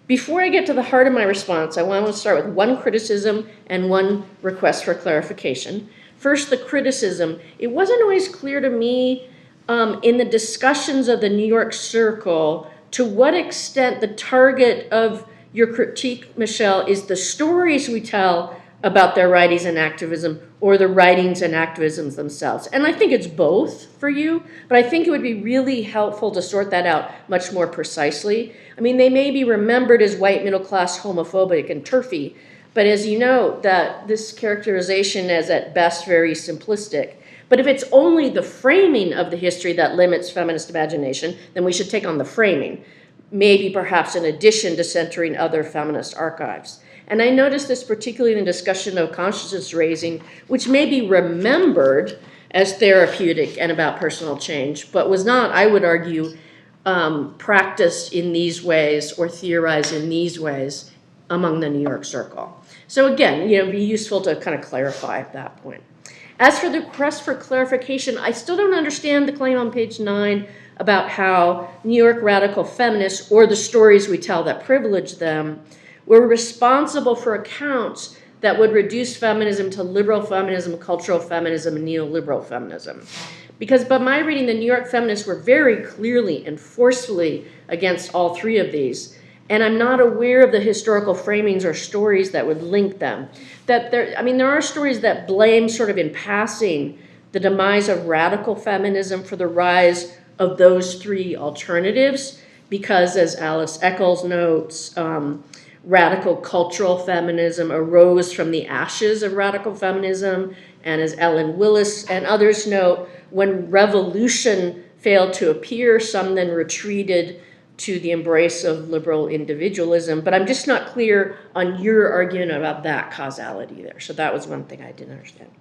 Before I get to the heart of my response, I want to start with one criticism and one request for clarification. First, the criticism. It wasn't always clear to me in the discussions of the New York Circle to what extent the target of your critique, Michelle, is the stories we tell about their writings and activism, or the writings and activisms themselves. And I think it's both for you, but I think it would be really helpful to sort that out much more precisely. I mean, they may be remembered as white middle-class homophobic and turfy, but as you know, that this characterization is at best very simplistic. But if it's only the framing of the history that limits feminist imagination, then we should take on the framing, maybe perhaps in addition to centering other feminist archives. And I noticed this particularly in the discussion of consciousness raising, which may be remembered as therapeutic and about personal change, but was not, I would argue, practiced in these ways or theorized in these ways among the New York Circle. So again, it'd be useful to kind of clarify at that point. As for the request for clarification, I still don't understand the claim on page 9 about how New York radical feminists, or the stories we tell that privilege them, were responsible for accounts that would reduce feminism to liberal feminism, cultural feminism, and neoliberal feminism. Because by my reading, the New York feminists were very clearly and forcefully against all three of these. And I'm not aware of the historical framings or stories that would link them. There are stories that blame sort of in passing the demise of radical feminism for the rise of those three alternatives, because as Alice Eccles notes, radical cultural feminism arose from the ashes of radical feminism, and as Ellen Willis and others note, when revolution failed to appear, some then retreated to the embrace of liberal individualism. But I'm just not clear on your argument about that causality there. So that was one thing I didn't understand.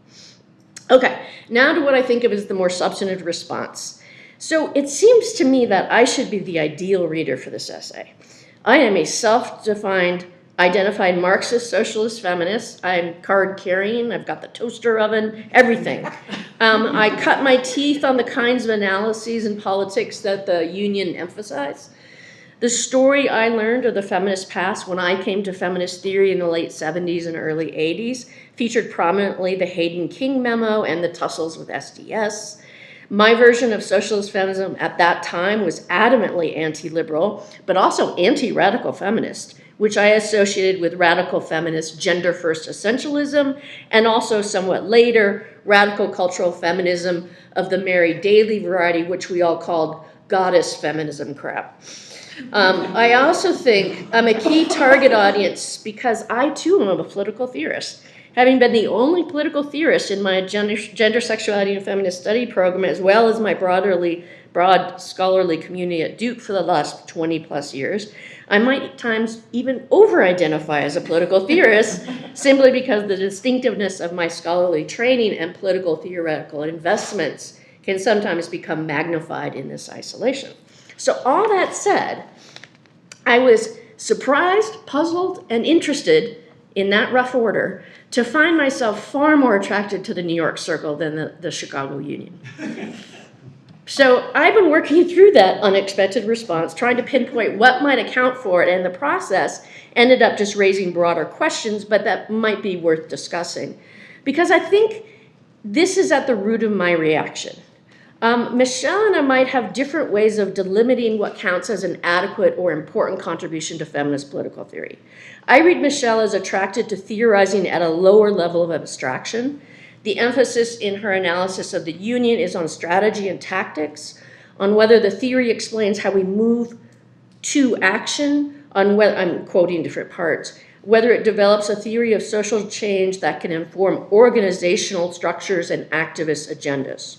Okay, now to what I think of as the more substantive response. So it seems to me that I should be the ideal reader for this essay. I am a self-defined, identified Marxist, socialist, feminist. I'm card-carrying, I've got the toaster oven, everything. I cut my teeth on the kinds of analyses and politics that the union emphasize. The story I learned of the feminist past when I came to feminist theory in the late 70s and early 80s featured prominently the Hayden King memo and the tussles with SDS. My version of socialist feminism at that time was adamantly anti-liberal, but also anti-radical feminist, which I associated with radical feminist gender-first essentialism, and also somewhat later, radical cultural feminism of the Mary Daly variety, which we all called goddess feminism crap. I also think I'm a key target audience because I too am a political theorist. Having been the only political theorist in my gender, sexuality, and feminist study program, as well as my broad scholarly community at Duke for the last 20 plus years, I might at times even over-identify as a political theorist simply because the distinctiveness of my scholarly training and political theoretical investments can sometimes become magnified in this isolation. So all that said, I was surprised, puzzled, and interested in that rough order to find myself far more attracted to the New York Circle than the Chicago Union. So I've been working through that unexpected response, trying to pinpoint what might account for it, and the process ended up just raising broader questions, but that might be worth discussing. Because I think this is at the root of my reaction. Michelle and I might have different ways of delimiting what counts as an adequate or important contribution to feminist political theory. I read Michelle as attracted to theorizing at a lower level of abstraction. The emphasis in her analysis of the Union is on strategy and tactics, on whether the theory explains how we move to action, on whether, I'm quoting different parts, whether it develops a theory of social change that can inform organizational structures and activist agendas.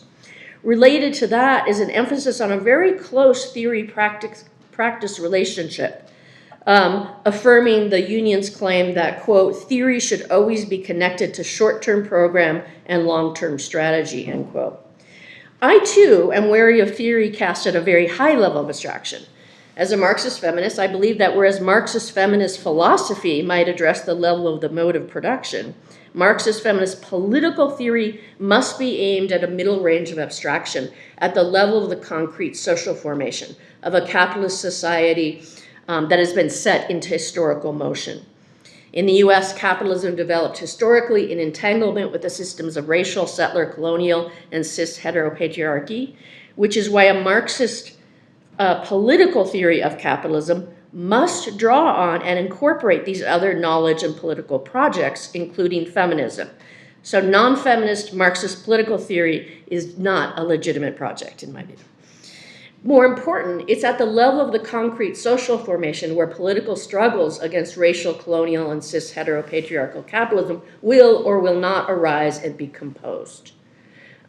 Related to that is an emphasis on a very close theory-practice relationship, affirming the union's claim that, quote, theory should always be connected to short-term program and long-term strategy, end quote. I, too, am wary of theory cast at a very high level of abstraction. As a Marxist feminist, I believe that whereas Marxist feminist philosophy might address the level of the mode of production, Marxist feminist political theory must be aimed at a middle range of abstraction at the level of the concrete social formation of a capitalist society that has been set into historical motion. In the US, capitalism developed historically in entanglement with the systems of racial, settler, colonial, and cis heteropatriarchy, which is why a Marxist political theory of capitalism must draw on and incorporate these other knowledge and political projects, including feminism. So non-feminist Marxist political theory is not a legitimate project, in my view. More important, it's at the level of the concrete social formation where political struggles against racial, colonial, and cis heteropatriarchal capitalism will or will not arise and be composed.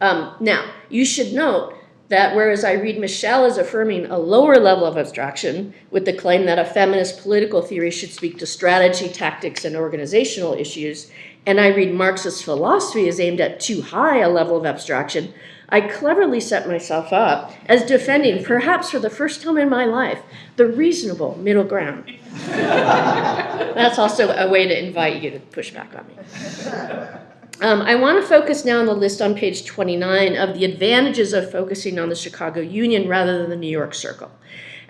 Now, you should note that whereas I read Michelle as affirming a lower level of abstraction with the claim that a feminist political theory should speak to strategy, tactics, and organizational issues, and I read Marxist philosophy as aimed at too high a level of abstraction, I cleverly set myself up as defending, perhaps for the first time in my life, the reasonable middle ground. That's also a way to invite you to push back on me. I want to focus now on the list on page 29 of the advantages of focusing on the Chicago Union rather than the New York Circle.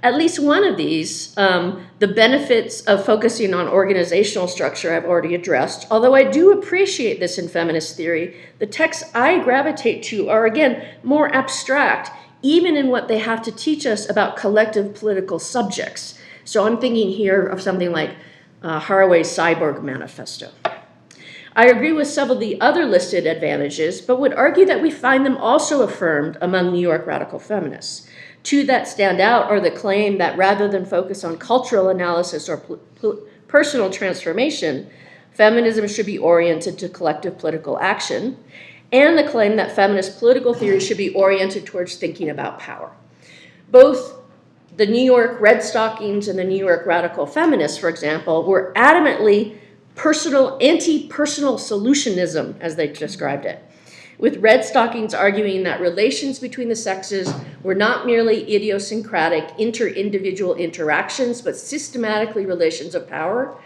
At least one of these, the benefits of focusing on organizational structure, I've already addressed. Although I do appreciate this in feminist theory, the texts I gravitate to are, again, more abstract, even in what they have to teach us about collective political subjects. So I'm thinking here of something like Haraway's Cyborg Manifesto. I agree with several of the other listed advantages, but would argue that we find them also affirmed among New York radical feminists. Two that stand out are the claim that rather than focus on cultural analysis or personal transformation, feminism should be oriented to collective political action, and the claim that feminist political theory should be oriented towards thinking about power. Both the New York Red Stockings and the New York Radical Feminists, for example, were adamantly anti-personal solutionism, as they described it, with Red Stockings arguing that relations between the sexes were not merely idiosyncratic inter-individual interactions, but systematically relations of power.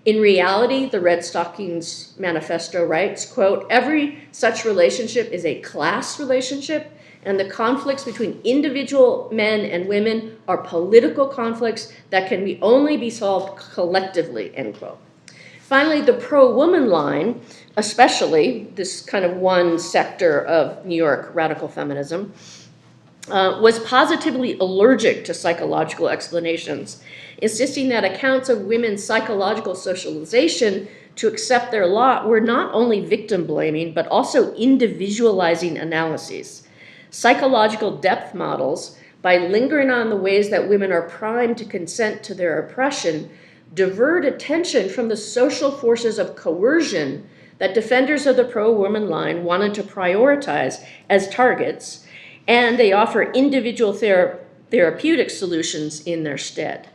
In reality, the Red Stockings manifesto writes, quote, "Every such relationship is a class relationship, and the conflicts between individual men and women are political conflicts that can only be solved collectively," end quote. Finally, the pro-woman line, especially this kind of one sector of New York radical feminism, was positively allergic to psychological explanations, insisting that accounts of women's psychological socialization to accept their lot were not only victim blaming, but also individualizing analyses. Psychological depth models, by lingering on the ways that women are primed to consent to their oppression, divert attention from the social forces of coercion that defenders of the pro-woman line wanted to prioritize as targets, and they offer individual therapeutic solutions in their stead.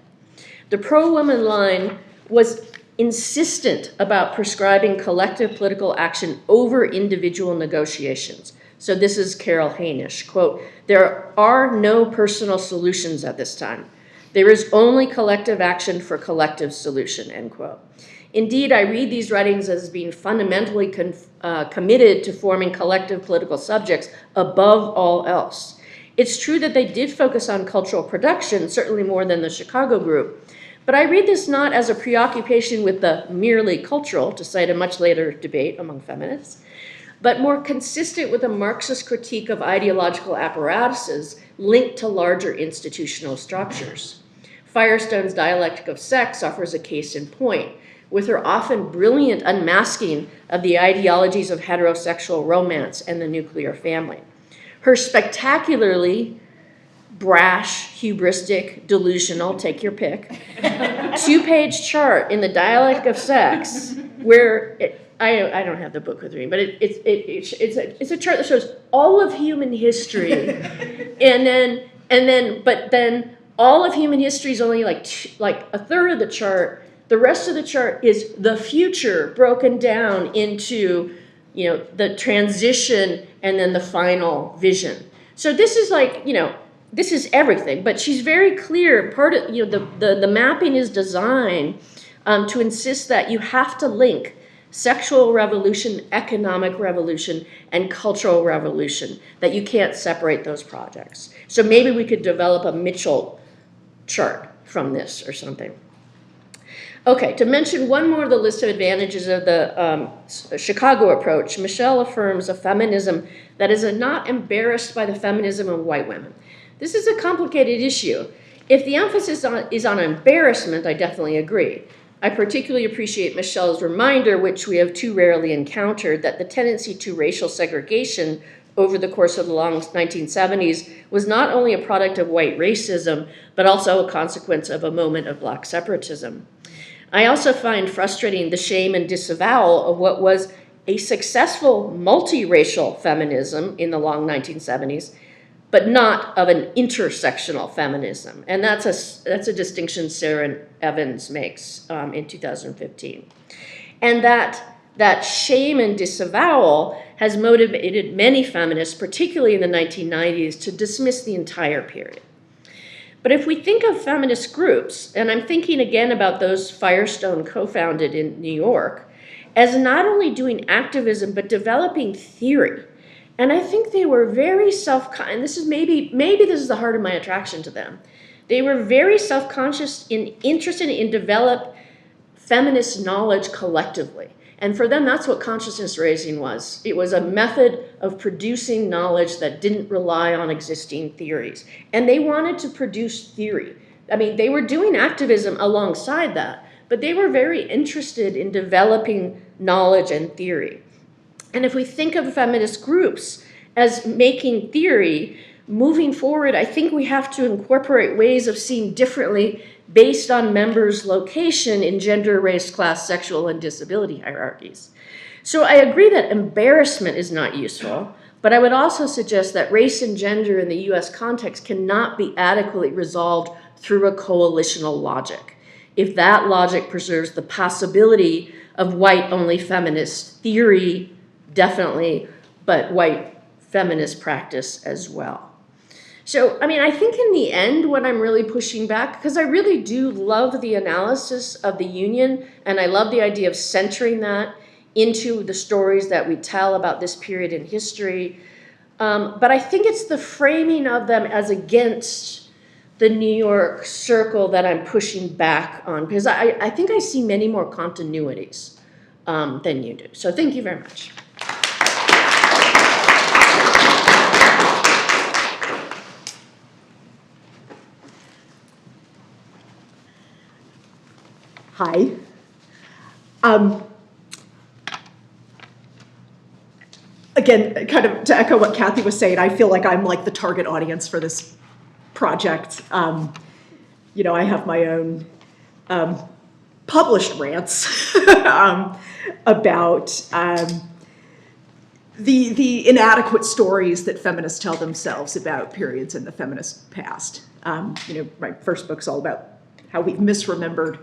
The pro-woman line was insistent about prescribing collective political action over individual negotiations. So this is Carol Hainish, quote, "There are no personal solutions at this time. There is only collective action for collective solution," end quote. Indeed, I read these writings as being fundamentally committed to forming collective political subjects above all else. It's true that they did focus on cultural production, certainly more than the Chicago group, but I read this not as a preoccupation with the merely cultural, to cite a much later debate among feminists, but more consistent with a Marxist critique of ideological apparatuses linked to larger institutional structures. Firestone's Dialectic of Sex offers a case in point, with her often brilliant unmasking of the ideologies of heterosexual romance and the nuclear family. Her spectacularly brash, hubristic, delusional, take your pick, two-page chart in the Dialectic of Sex, where I don't have the book with me, but it's a chart that shows all of human history, but then all of human history is only like a third of the chart. The rest of the chart is the future broken down into, the transition and then the final vision. So this is this is everything, but she's very clear. Part of, the mapping is designed to insist that you have to link sexual revolution, economic revolution, and cultural revolution, that you can't separate those projects. So maybe we could develop a Mitchell chart from this or something. Okay, to mention one more of the list of advantages of the Chicago approach, Michelle affirms a feminism that is not embarrassed by the feminism of white women. This is a complicated issue. If the emphasis is on embarrassment, I definitely agree. I particularly appreciate Michelle's reminder, which we have too rarely encountered, that the tendency to racial segregation over the course of the long 1970s was not only a product of white racism, but also a consequence of a moment of Black separatism. I also find frustrating the shame and disavowal of what was a successful multiracial feminism in the long 1970s, but not of an intersectional feminism. And that's a distinction Sarah Evans makes in 2015. And that shame and disavowal has motivated many feminists, particularly in the 1990s, to dismiss the entire period. But if we think of feminist groups, and I'm thinking again about those Firestone co-founded in New York, as not only doing activism, but developing theory. And I think they were very and this is maybe this is the heart of my attraction to them. They were very self-conscious and interested in develop feminist knowledge collectively. And for them, that's what consciousness raising was. It was a method of producing knowledge that didn't rely on existing theories. And they wanted to produce theory. I mean, they were doing activism alongside that, but they were very interested in developing knowledge and theory. And if we think of feminist groups as making theory, moving forward, I think we have to incorporate ways of seeing differently based on members' location in gender, race, class, sexual, and disability hierarchies. So I agree that embarrassment is not useful, but I would also suggest that race and gender in the US context cannot be adequately resolved through a coalitional logic. If that logic preserves the possibility of white-only feminist theory, definitely, but white feminist practice as well. So, I mean, I think in the end, what I'm really pushing back, because I really do love the analysis of the Union, and I love the idea of centering that into the stories that we tell about this period in history. But I think it's the framing of them as against the New York circle that I'm pushing back on, because I think I see many more continuities than you do. So thank you very much. Hi. Again, kind of to echo what Kathy was saying, I feel like I'm like the target audience for this project. You know, I have my own published rants about the inadequate stories that feminists tell themselves about periods in the feminist past. You know, my first book's all about how we've misremembered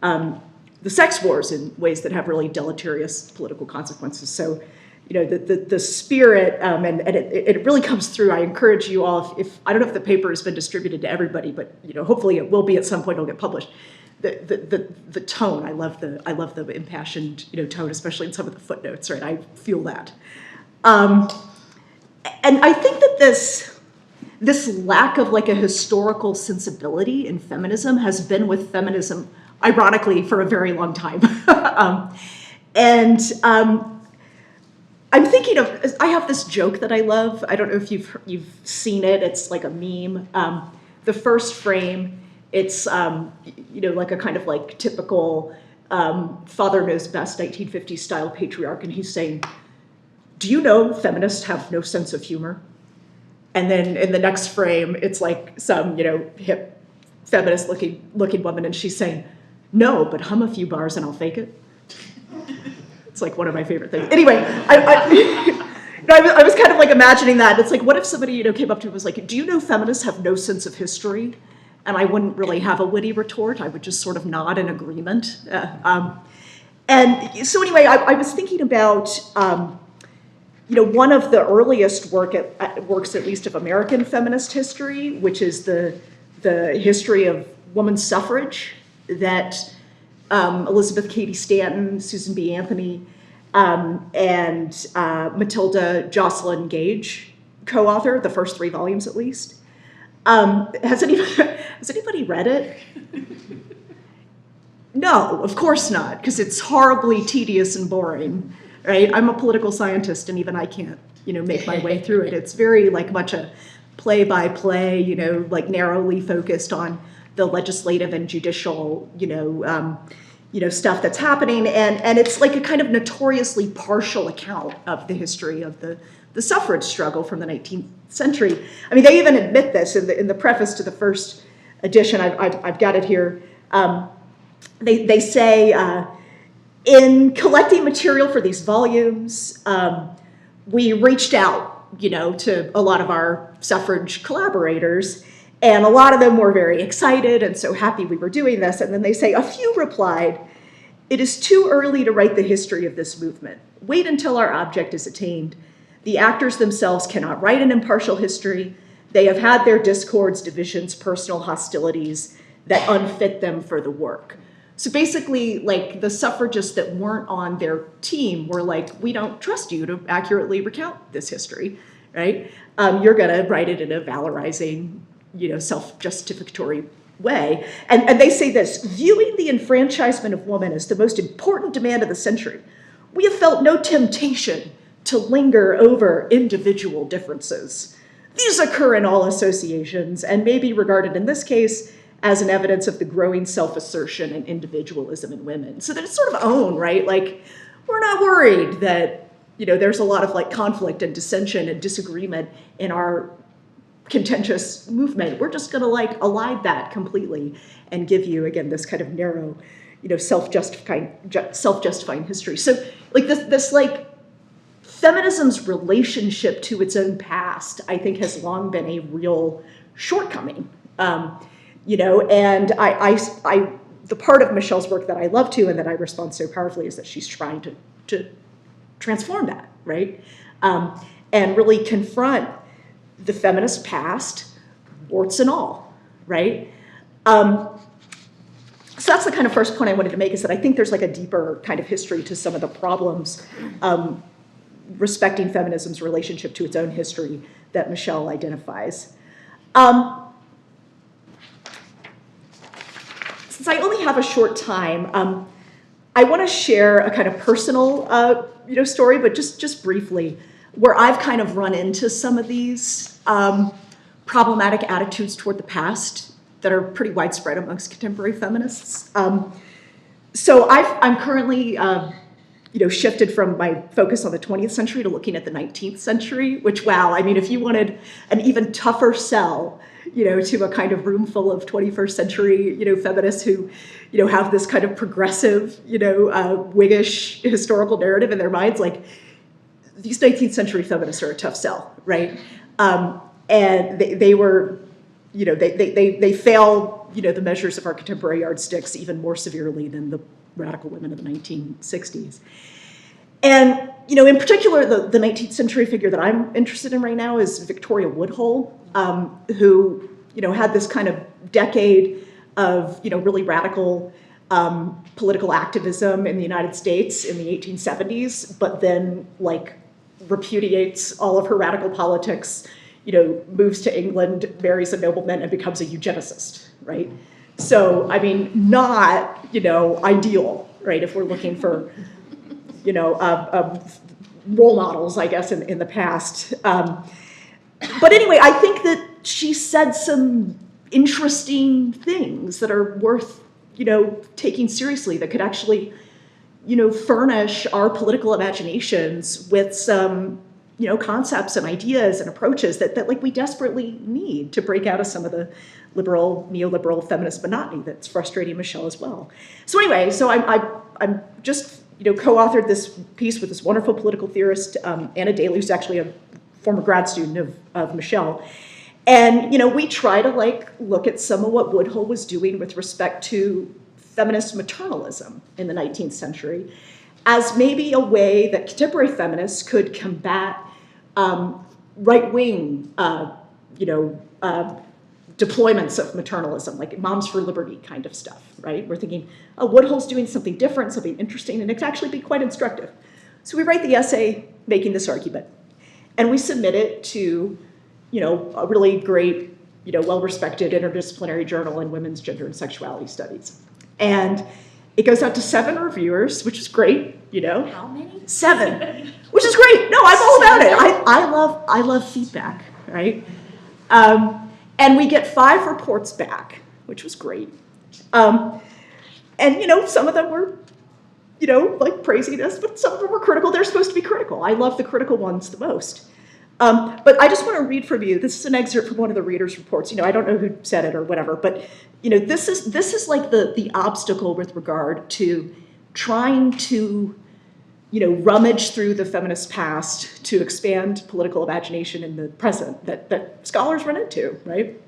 the sex wars in ways that have really deleterious political consequences. So, you know, the spirit, and it really comes through. I encourage you all, if I don't know if the paper has been distributed to everybody, but, you know, hopefully it will be at some point, it'll get published. The tone, I love the impassioned, you know, tone, especially in some of the footnotes, right? I feel that. And I think that this lack of like a historical sensibility in feminism has been with feminism, ironically, for a very long time. I'm thinking of, I have this joke that I love. I don't know if you've seen it. It's like a meme. The first frame, it's you know, like a kind of like typical father knows best 1950s style patriarch, and he's saying, "Do you know feminists have no sense of humor?" And then in the next frame, it's like some, you know, hip feminist looking woman, and she's saying, "No, but hum a few bars and I'll fake it." It's like one of my favorite things. Anyway, I was kind of like imagining that. It's like, what if somebody, you know, came up to me and was like, "Do you know feminists have no sense of history?" And I wouldn't really have a witty retort. I would just sort of nod in agreement. And so anyway, I was thinking about, you know, one of the earliest works, at least of American feminist history, which is the history of women's suffrage that Elizabeth Cady Stanton, Susan B. Anthony, and Matilda Jocelyn Gage co-authored, the first 3 volumes at least. Has anybody read it? No, of course not, because it's horribly tedious and boring, right? I'm a political scientist, and even I can't, you know, make my way through it. It's very like much a play-by-play, you know, like narrowly focused on the legislative and judicial, you know, stuff that's happening, and it's like a kind of notoriously partial account of the history of the suffrage struggle from the 19th century. I mean, they even admit this in the preface to the first edition. I've got it here. They say, in collecting material for these volumes, we reached out, you know, to a lot of our suffrage collaborators, and a lot of them were very excited and so happy we were doing this. And then they say, a few replied, "It is too early to write the history of this movement. Wait until our object is attained. The actors themselves cannot write an impartial history. They have had their discords, divisions, personal hostilities that unfit them for the work." So basically, like, the suffragists that weren't on their team were like, "We don't trust you to accurately recount this history, right? You're gonna write it in a valorizing, you know, self-justificatory way." And they say this: "Viewing the enfranchisement of women as the most important demand of the century, we have felt no temptation to linger over individual differences. These occur in all associations and may be regarded in this case as an evidence of the growing self-assertion and individualism in women." So that it's sort of own, right? Like, we're not worried that, you know, there's a lot of like conflict and dissension and disagreement in our contentious movement. We're just going to like elide that completely and give you, again, this kind of narrow, self-justifying history. So like this like feminism's relationship to its own past, I think, has long been a real shortcoming. And the part of Michelle's work that I love to and that I respond so powerfully is that she's trying to transform that, right? And really confront the feminist past, warts and all, right? So that's the kind of first point I wanted to make, is that I think there's like a deeper kind of history to some of the problems respecting feminism's relationship to its own history that Michelle identifies. Since I only have a short time, I want to share a kind of personal story, but just briefly, where I've kind of run into some of these problematic attitudes toward the past that are pretty widespread amongst contemporary feminists. So I'm currently shifted from my focus on the 20th century to looking at the 19th century, which, wow, I mean, if you wanted an even tougher sell, to a kind of room full of 21st century, feminists who, have this kind of progressive, Whiggish historical narrative in their minds, like, these 19th century feminists are a tough sell, right? And they were, they fail, the measures of our contemporary yardsticks even more severely than the radical women of the 1960s. And, in particular, the 19th century figure that I'm interested in right now is Victoria Woodhull, who, had this kind of decade of, really radical political activism in the United States in the 1870s, but then, like, repudiates all of her radical politics, moves to England, marries a nobleman, and becomes a eugenicist, right? So, I mean, not, ideal, right, if we're looking for, role models, I guess, in the past. But anyway, I think that she said some interesting things that are worth, taking seriously, that could actually, furnish our political imaginations with some, concepts and ideas and approaches that like we desperately need to break out of some of the liberal, neoliberal feminist monotony that's frustrating Michelle as well. So anyway, so I'm just, co-authored this piece with this wonderful political theorist, Anna Daly, who's actually a former grad student of Michelle. And, we try to like look at some of what Woodhull was doing with respect to feminist maternalism in the 19th century as maybe a way that contemporary feminists could combat right-wing, deployments of maternalism, like Moms for Liberty kind of stuff, right? We're thinking, oh, Woodhull's doing something different, something interesting, and it could actually be quite instructive. So we write the essay making this argument, and we submit it to, a really great, well-respected interdisciplinary journal in women's gender and sexuality studies. And it goes out to 7 reviewers, which is great, How many? 7, which is great. No, I'm all about it. I love feedback, right? And we get 5 reports back, which was great. And, some of them were, like praising us, but some of them were critical. They're supposed to be critical. I love the critical ones the most. But I just want to read from you. This is an excerpt from one of the readers' reports. I don't know who said it or whatever, but, this is like the obstacle with regard to trying to, rummage through the feminist past to expand political imagination in the present that scholars run into, right?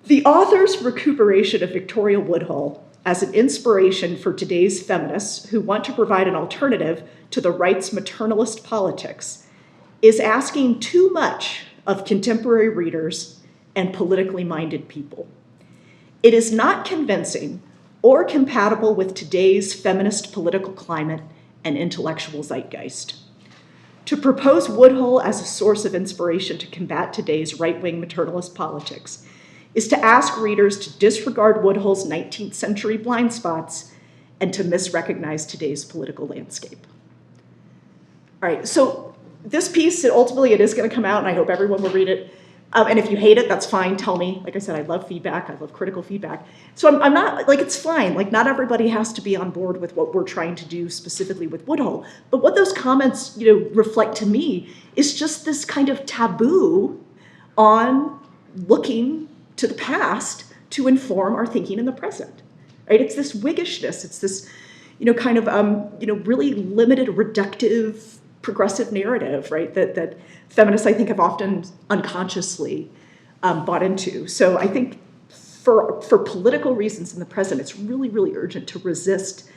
The author's recuperation of Victoria Woodhull as an inspiration for today's feminists who want to provide an alternative to the right's maternalist politics is asking too much of contemporary readers and politically minded people. It is not convincing or compatible with today's feminist political climate and intellectual zeitgeist. To propose Woodhull as a source of inspiration to combat today's right-wing maternalist politics is to ask readers to disregard Woodhull's 19th century blind spots and to misrecognize today's political landscape. All right, so this piece, ultimately it is going to come out, and I hope everyone will read it. And if you hate it, that's fine, tell me. Like I said, I love feedback, I love critical feedback. So I'm not, like, it's fine. Like, not everybody has to be on board with what we're trying to do specifically with Woodhull. But what those comments, reflect to me is just this kind of taboo on looking to the past to inform our thinking in the present, right? It's this Whiggishness, it's this, kind of, really limited, reductive, progressive narrative, right? That feminists, I think, have often unconsciously bought into. So I think for political reasons in the present, it's really, really urgent to resist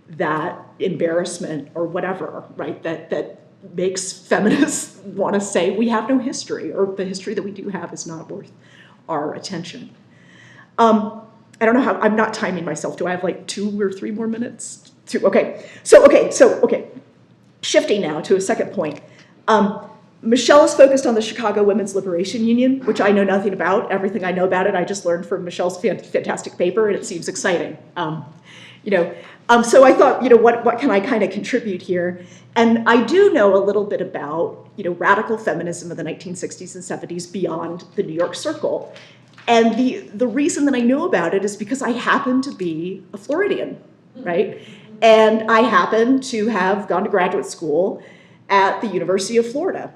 that embarrassment or whatever, right? That makes feminists want to say we have no history, or the history that we do have is not worth our attention. I don't know how, I'm not timing myself. Do I have like 2 or 3 more minutes? Okay. Shifting now to a second point. Michelle is focused on the Chicago Women's Liberation Union, which I know nothing about. Everything I know about it, I just learned from Michelle's fantastic paper, and it seems exciting. So I thought, what can I kind of contribute here? And I do know a little bit about, radical feminism of the 1960s and 70s beyond the New York circle. And the reason that I know about it is because I happen to be a Floridian, right? And I happen to have gone to graduate school at the University of Florida.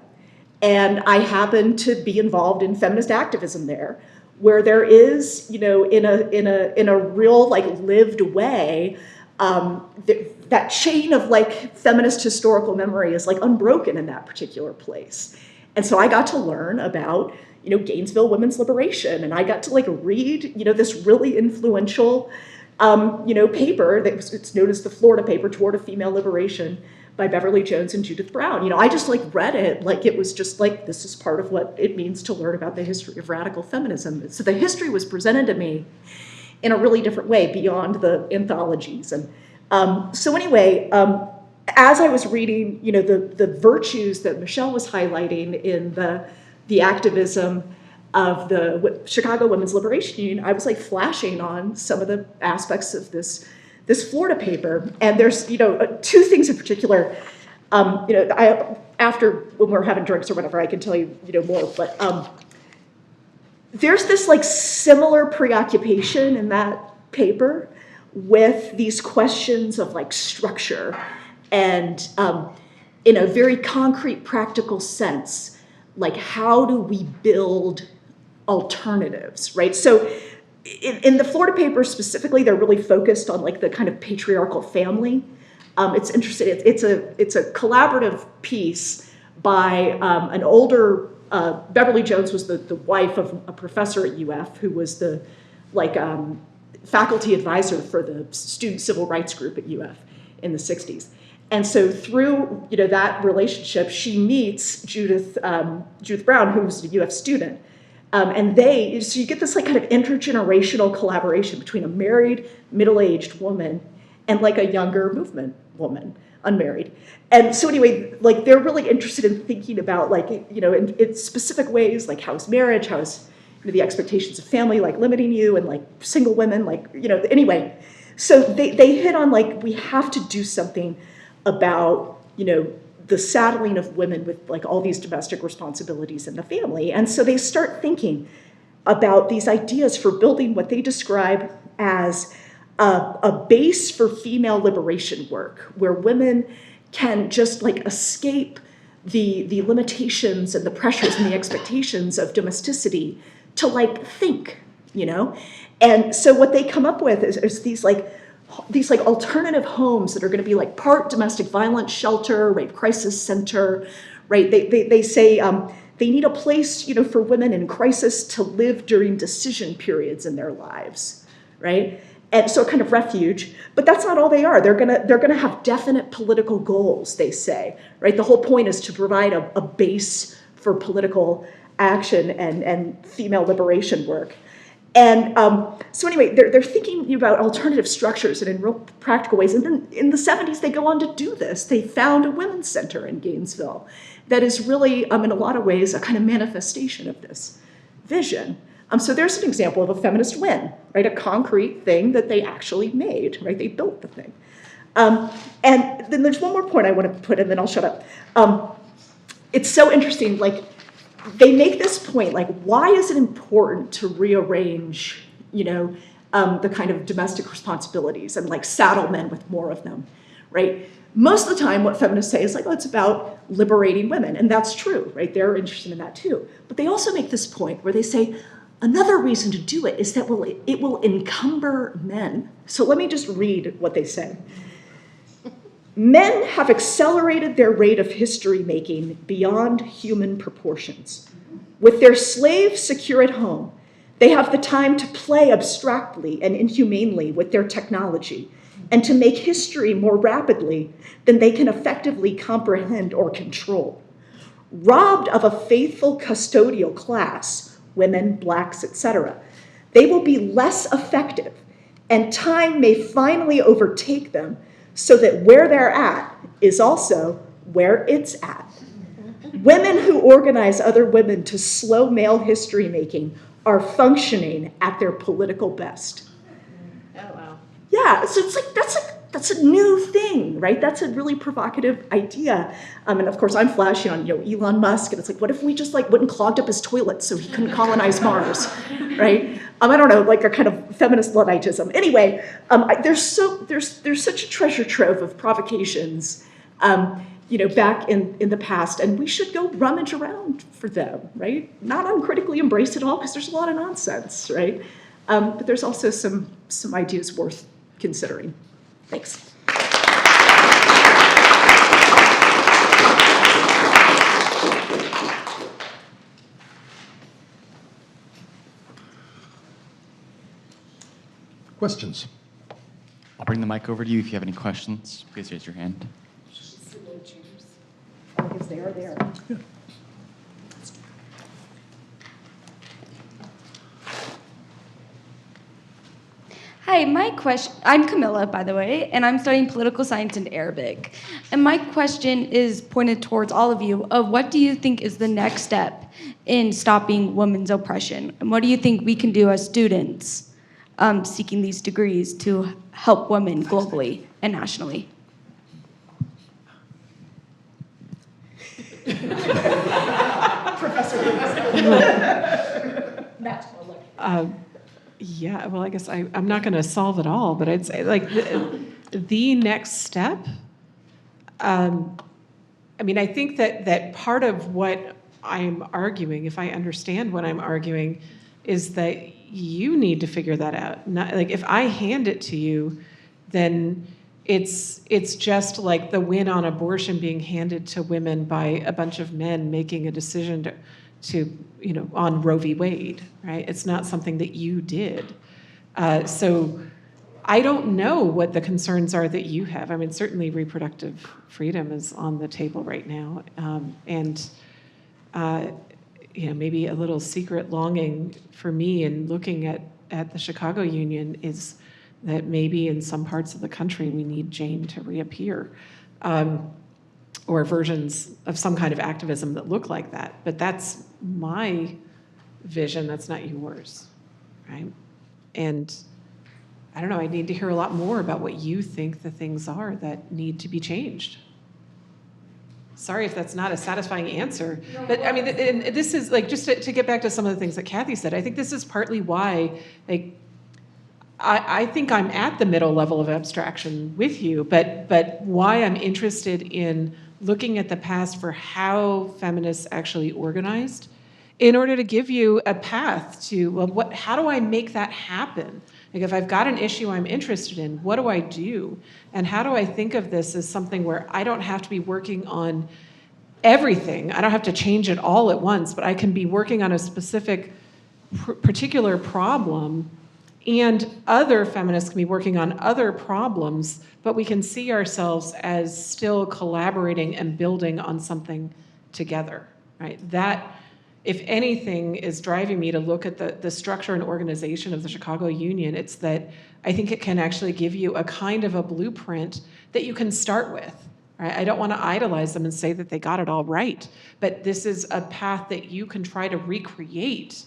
And I happen to be involved in feminist activism there, where there is, in a real lived way, that chain of feminist historical memory is unbroken in that particular place. And so I got to learn about, Gainesville women's liberation, and I got to read, this really influential, paper it's known as the Florida Paper Toward a Female Liberation by Beverly Jones and Judith Brown. I just read it it was just this is part of what it means to learn about the history of radical feminism. So the history was presented to me in a really different way beyond the anthologies. And so anyway, as I was reading, the virtues that Michelle was highlighting in the activism of the Chicago Women's Liberation Union, I was flashing on some of the aspects of this Florida paper. And there's, 2 things in particular. After when we're having drinks or whatever, I can tell you, more. But there's this similar preoccupation in that paper with these questions of structure and in a very concrete, practical sense, how do we build alternatives, right? So in the Florida paper specifically, they're really focused on the kind of patriarchal family. It's interesting. It's a collaborative piece by an older Beverly Jones was the wife of a professor at UF who was the faculty advisor for the student civil rights group at UF in the 60s. And so through that relationship, she meets Judith Brown, who was a UF student. And so you get this kind of intergenerational collaboration between a married, middle-aged woman and a younger movement woman, unmarried. And so anyway, they're really interested in thinking about in specific ways, how's marriage, how's the expectations of family, limiting you, and single women, anyway. So they hit on we have to do something about, the saddling of women with all these domestic responsibilities in the family. And so they start thinking about these ideas for building what they describe as a base for female liberation work, where women can just escape the limitations and the pressures and the expectations of domesticity to think, And so what they come up with is these alternative homes that are going to be part domestic violence shelter, rape crisis center, right? They say they need a place, for women in crisis to live during decision periods in their lives, right? And so kind of refuge, but that's not all they are. They're gonna have definite political goals, they say, right? The whole point is to provide a base for political action and female liberation work. And so anyway, they're thinking about alternative structures and in real practical ways. And then in the 70s, they go on to do this. They found a women's center in Gainesville that is really, in a lot of ways, a kind of manifestation of this vision. So there's an example of a feminist win, right? A concrete thing that they actually made, right? They built the thing. And then there's one more point I want to put in, then I'll shut up. It's so interesting, they make this point, why is it important to rearrange, the kind of domestic responsibilities and saddle men with more of them, right? most of the time what feminists say is like, oh, it's about liberating women. And that's true, right? They're interested in that too. But they also make this point where they say, another reason to do it is that it will encumber men. So let me just read what they say. Men have accelerated their rate of history making beyond human proportions. With their slaves secure at home, they have the time to play abstractly and inhumanely with their technology and to make history more rapidly than they can effectively comprehend or control. Robbed of a faithful custodial class, women, blacks, etc., they will be less effective, and time may finally overtake them so that where they're at is also where it's at. Women who organize other women to slow male history making are functioning at their political best. Oh, wow. Yeah, so it's like that's a new thing, right? That's a really provocative idea. And of course, I'm flashing on Elon Musk, and it's like, what if we just went and clogged up his toilet so he couldn't colonize Mars, right? I don't know, like a kind of feminist Ludditism. Anyway, there's such a treasure trove of provocations, back in the past, and we should go rummage around for them, right? Not uncritically embrace it all, because there's a lot of nonsense, right? But there's also some ideas worth considering. Thanks. Questions? I'll bring the mic over to you if you have any questions. Please raise your hand. Because they are there. Hi, I'm Camilla, by the way, and I'm studying political science in Arabic. And my question is pointed towards all of you of what do you think is the next step in stopping women's oppression? And what do you think we can do as students seeking these degrees to help women globally and nationally? Professor Yeah, well, I guess I'm not going to solve it all, but I'd say like the next step. I think that part of what I'm arguing, if I understand what I'm arguing, is that you need to figure that out. Not like if I hand it to you, then it's just like the win on abortion being handed to women by a bunch of men making a decision to on Roe v. Wade, right? It's not something that you did. So I don't know what the concerns are that you have. Certainly reproductive freedom is on the table right now. Maybe a little secret longing for me in looking at the Chicago Union is that maybe in some parts of the country we need Jane to reappear. Or versions of some kind of activism that look like that. But that's my vision, that's not yours, right? And I don't know, I need to hear a lot more about what you think the things are that need to be changed. Sorry if that's not a satisfying answer, but this is like, just to get back to some of the things that Kathy said, I think this is partly why, I think I'm at the middle level of abstraction with you, but why I'm interested in looking at the past for how feminists actually organized in order to give you a path to, well, how do I make that happen? Like if I've got an issue I'm interested in, what do I do? And how do I think of this as something where I don't have to be working on everything? I don't have to change it all at once, but I can be working on a specific particular problem, and other feminists can be working on other problems, but we can see ourselves as still collaborating and building on something together, right? That, if anything, is driving me to look at the structure and organization of the Chicago Union. It's that I think it can actually give you a kind of a blueprint that you can start with, right? I don't want to idolize them and say that they got it all right, but this is a path that you can try to recreate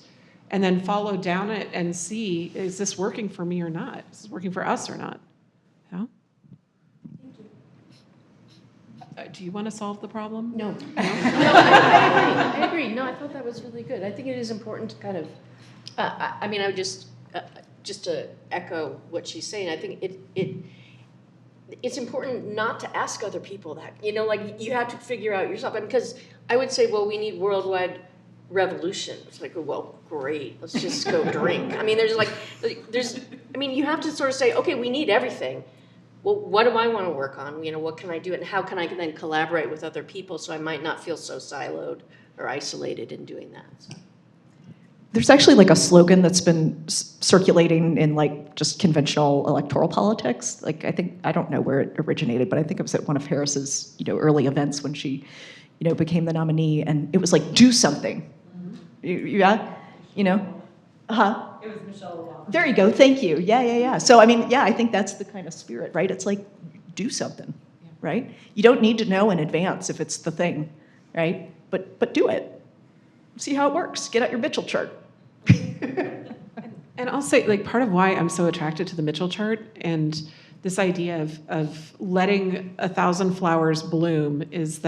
and then follow down it and see, is this working for me or not? Is this working for us or not? Yeah? Thank you. Do you want to solve the problem? No. I agree. No, I thought that was really good. I think it is important to kind of, I would just to echo what she's saying, I think it's important not to ask other people that, like you have to figure out yourself. And because I would say, well, we need worldwide revolution. It's like, well, great, let's just go drink. I mean, you have to sort of say, okay, we need everything. Well, what do I want to work on? What can I do? And how can I then collaborate with other people so I might not feel so siloed or isolated in doing that? So. There's actually like a slogan that's been circulating in like just conventional electoral politics. Like I don't know where it originated, but I think it was at one of Harris's, early events when she, became the nominee, and it was like, do something. Yeah? Uh-huh. It was Michelle Obama. There you go, thank you. Yeah. So I think that's the kind of spirit, right? It's like, do something, right? You don't need to know in advance if it's the thing, right? But do it. See how it works. Get out your Mitchell chart. And I'll say, like, part of why I'm so attracted to the Mitchell chart and this idea of letting 1,000 flowers bloom is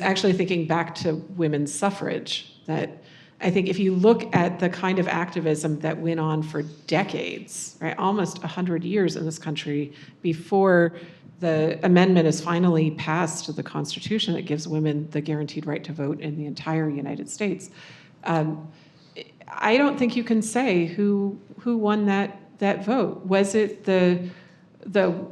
actually thinking back to women's suffrage. That I think if you look at the kind of activism that went on for decades, right, almost 100 years in this country before the amendment is finally passed to the Constitution that gives women the guaranteed right to vote in the entire United States. I don't think you can say who won that vote. Was it the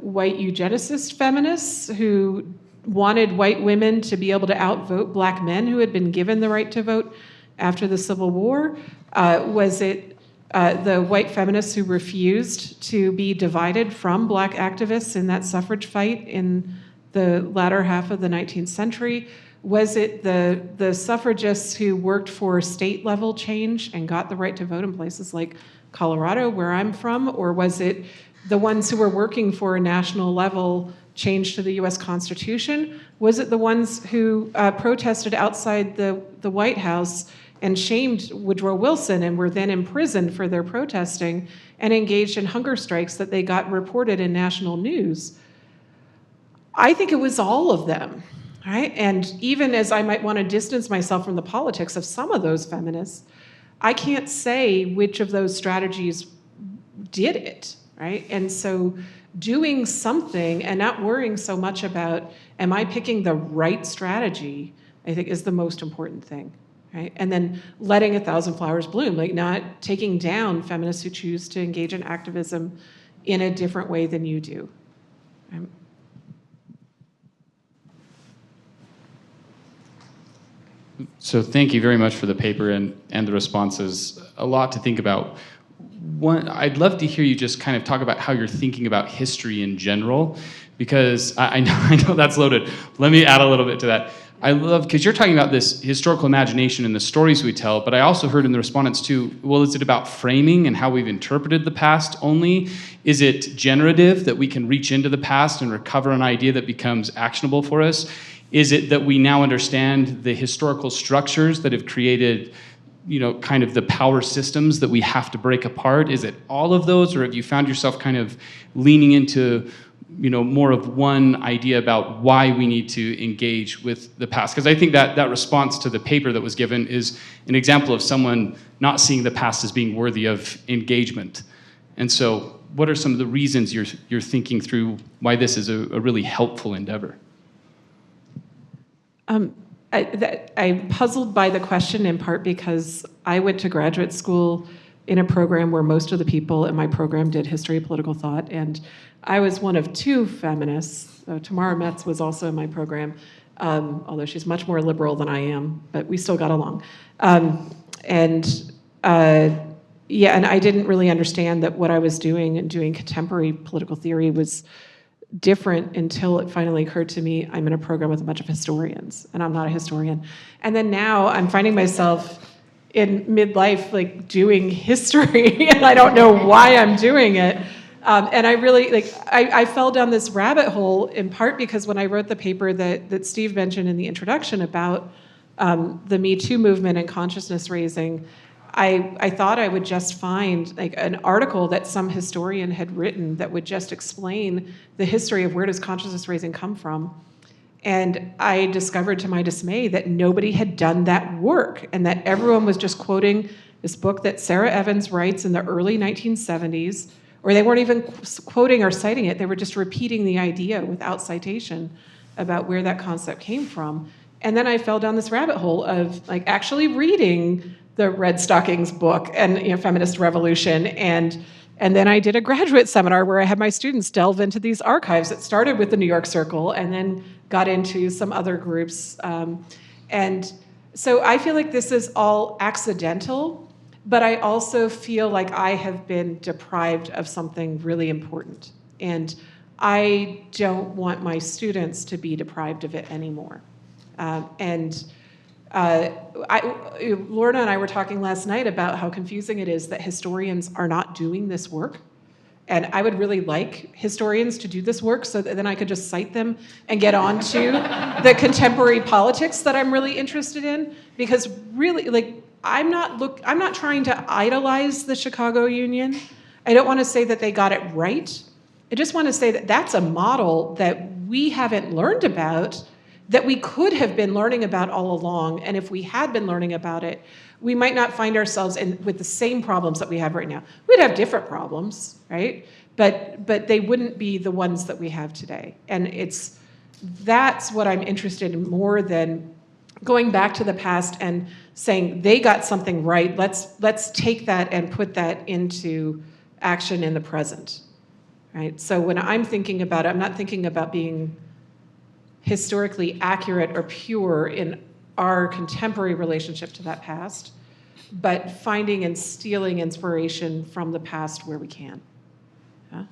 white eugenicist feminists who wanted white women to be able to outvote black men who had been given the right to vote after the Civil War? Was it the white feminists who refused to be divided from black activists in that suffrage fight in the latter half of the 19th century? Was it the suffragists who worked for state-level change and got the right to vote in places like Colorado, where I'm from? Or was it the ones who were working for a national level change to the US Constitution? Was it the ones who protested outside the White House and shamed Woodrow Wilson and were then imprisoned for their protesting and engaged in hunger strikes that they got reported in national news? I think it was all of them. Right? And even as I might want to distance myself from the politics of some of those feminists, I can't say which of those strategies did it, right? And so doing something and not worrying so much about, am I picking the right strategy, I think is the most important thing, right? And then letting 1,000 flowers bloom, like not taking down feminists who choose to engage in activism in a different way than you do. Right? So thank you very much for the paper and the responses. A lot to think about. One, I'd love to hear you just kind of talk about how you're thinking about history in general, because I know that's loaded. Let me add a little bit to that. I love, because you're talking about this historical imagination and the stories we tell, but I also heard in the respondents too, well, is it about framing and how we've interpreted the past only? Is it generative, that we can reach into the past and recover an idea that becomes actionable for us? Is it that we now understand the historical structures that have created, kind of the power systems that we have to break apart? Is it all of those, or have you found yourself kind of leaning into, more of one idea about why we need to engage with the past? Because I think that response to the paper that was given is an example of someone not seeing the past as being worthy of engagement. And so what are some of the reasons you're thinking through why this is a really helpful endeavor? I'm puzzled by the question in part because I went to graduate school in a program where most of the people in my program did history of political thought, and I was one of two feminists. Tamara Metz was also in my program, although she's much more liberal than I am, but we still got along. And I didn't really understand that what I was doing and doing contemporary political theory was different until it finally occurred to me I'm in a program with a bunch of historians, and I'm not a historian. And then now I'm finding myself in midlife, like, doing history, and I don't know why I'm doing it. And I really, I fell down this rabbit hole in part because when I wrote the paper that Steve mentioned in the introduction about the Me Too movement and consciousness raising, I thought I would just find like an article that some historian had written that would just explain the history of where does consciousness raising come from. And I discovered to my dismay that nobody had done that work and that everyone was just quoting this book that Sarah Evans writes in the early 1970s, or they weren't even quoting or citing it. They were just repeating the idea without citation about where that concept came from. And then I fell down this rabbit hole of like actually reading the Red Stockings book and Feminist Revolution, and then I did a graduate seminar where I had my students delve into these archives. It started with the New York Circle and then got into some other groups. And so I feel like this is all accidental, but I also feel like I have been deprived of something really important. And I don't want my students to be deprived of it anymore. Lorna and I were talking last night about how confusing it is that historians are not doing this work. And I would really like historians to do this work so that then I could just cite them and get on to the contemporary politics that I'm really interested in. Because really, like, I'm not trying to idolize the Chicago Union. I don't want to say that they got it right. I just want to say that that's a model that we haven't learned about, that we could have been learning about all along. And if we had been learning about it, we might not find ourselves with the same problems that we have right now. We'd have different problems, right? But they wouldn't be the ones that we have today. And that's what I'm interested in more than going back to the past and saying they got something right. Let's take that and put that into action in the present, right? So when I'm thinking about it, I'm not thinking about being historically accurate or pure in our contemporary relationship to that past, but finding and stealing inspiration from the past where we can. Yeah?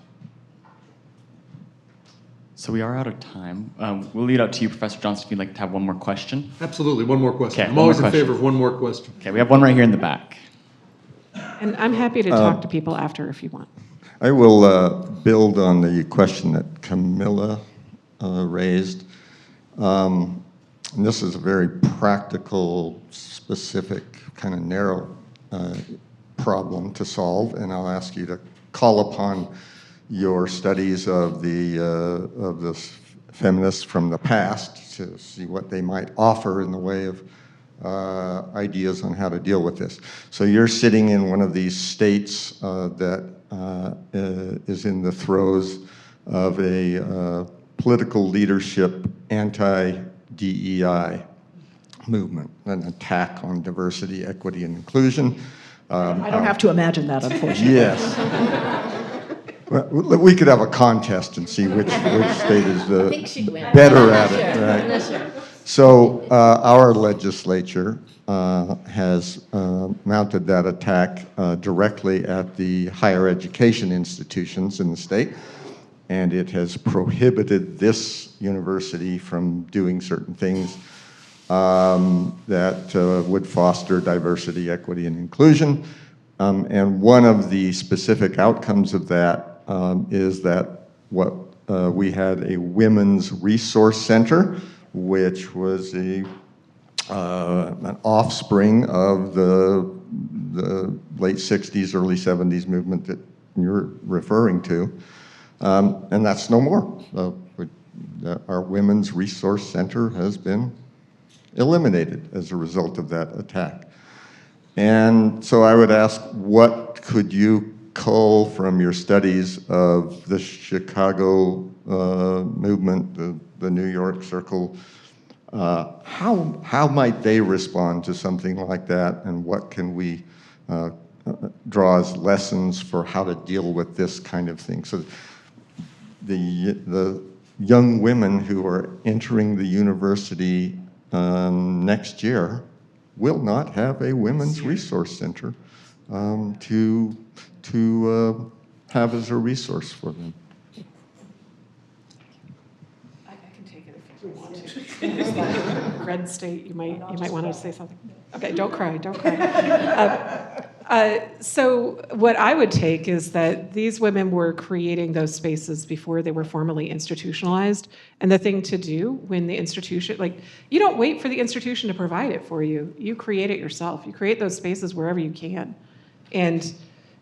So we are out of time. We'll lead out to you, Professor Johnson, if you'd like to have one more question. Absolutely, one more question. Okay, I'm one always more in favor of one more question. Okay, we have one right here in the back. And I'm happy to talk to people after if you want. I will build on the question that Camilla raised. And this is a very practical, specific, kind of narrow problem to solve, and I'll ask you to call upon your studies of the feminists from the past to see what they might offer in the way of ideas on how to deal with this. So you're sitting in one of these states that is in the throes of a political leadership anti-DEI movement, an attack on diversity, equity, and inclusion. I don't have to imagine that, unfortunately. Yes. Well, we could have a contest and see which state is I think she'd win. better I'm at not it, sure. right? I'm not sure. So our legislature has mounted that attack directly at the higher education institutions in the state, and it has prohibited this university from doing certain things that would foster diversity, equity, and inclusion. And one of the specific outcomes of that is that we had a women's resource center, which was an offspring of the late 60s, early 70s movement that you're referring to. And that's no more. Our Women's Resource Center has been eliminated as a result of that attack. And so I would ask, what could you cull from your studies of the Chicago movement, the New York Circle? How might they respond to something like that, and what can we draw as lessons for how to deal with this kind of thing? So the young women who are entering the university next year will not have a women's resource center to have as a resource for them. I can take it if you want to. It's that red state, you might want to say something. Okay, don't cry. So what I would take is that these women were creating those spaces before they were formally institutionalized. And the thing to do when the institution, like, you don't wait for the institution to provide it for you. You create it yourself. You create those spaces wherever you can. And,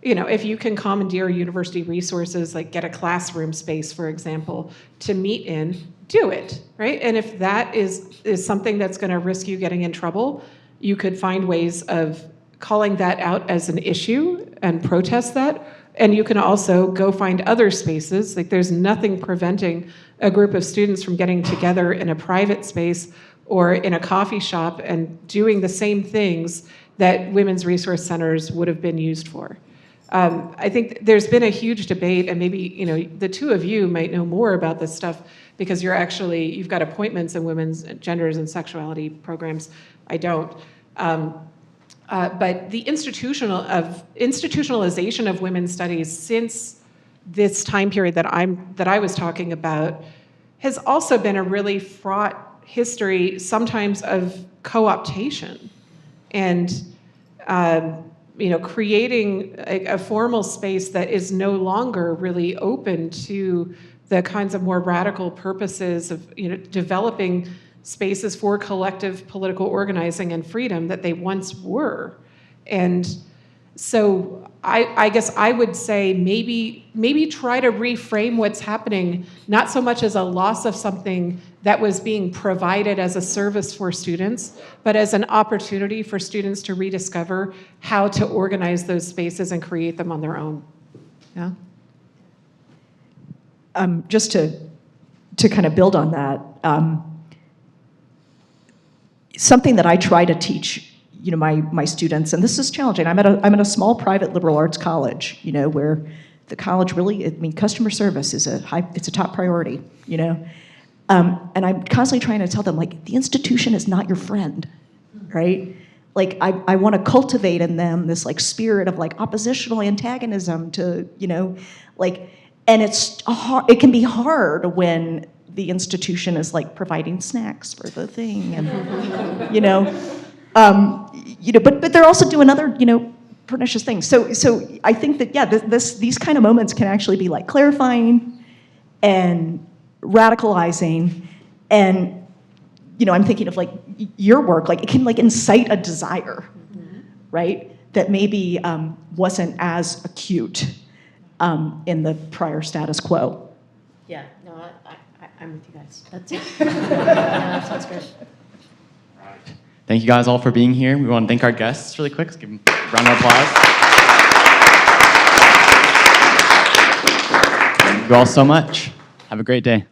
if you can commandeer university resources, like get a classroom space, for example, to meet in, do it, right? And if that is something that's going to risk you getting in trouble, you could find ways of calling that out as an issue and protest that, And you can also go find other spaces. Like there's nothing preventing a group of students from getting together in a private space or in a coffee shop and doing the same things that women's resource centers would have been used for. I think there's been a huge debate, and maybe the two of you might know more about this stuff because you've got appointments in women's genders and sexuality programs. I don't. But the institutionalization of women's studies since this time period that I was talking about has also been a really fraught history, sometimes of co-optation, and creating a formal space that is no longer really open to the kinds of more radical purposes of developing spaces for collective political organizing and freedom that they once were. And so I guess I would say maybe try to reframe what's happening, not so much as a loss of something that was being provided as a service for students, but as an opportunity for students to rediscover how to organize those spaces and create them on their own. Yeah? Just to kind of build on that, something that I try to teach, my students, and this is challenging. I'm at a small private liberal arts college, where the college really, customer service is it's a top priority, and I'm constantly trying to tell them, like, the institution is not your friend, right? Like, I want to cultivate in them this like spirit of like oppositional antagonism to, and it can be hard when the institution is like providing snacks for the thing, and but they're also doing other pernicious things. So I think that these kind of moments can actually be like clarifying and radicalizing, and I'm thinking of like your work, like it can like incite a desire, right, that maybe wasn't as acute in the prior status quo. Yeah, no, I'm with you guys. That's it. Yeah, that sounds good. Thank you guys all for being here. We want to thank our guests really quick. Let's give them a round of applause. Thank you all so much. Have a great day.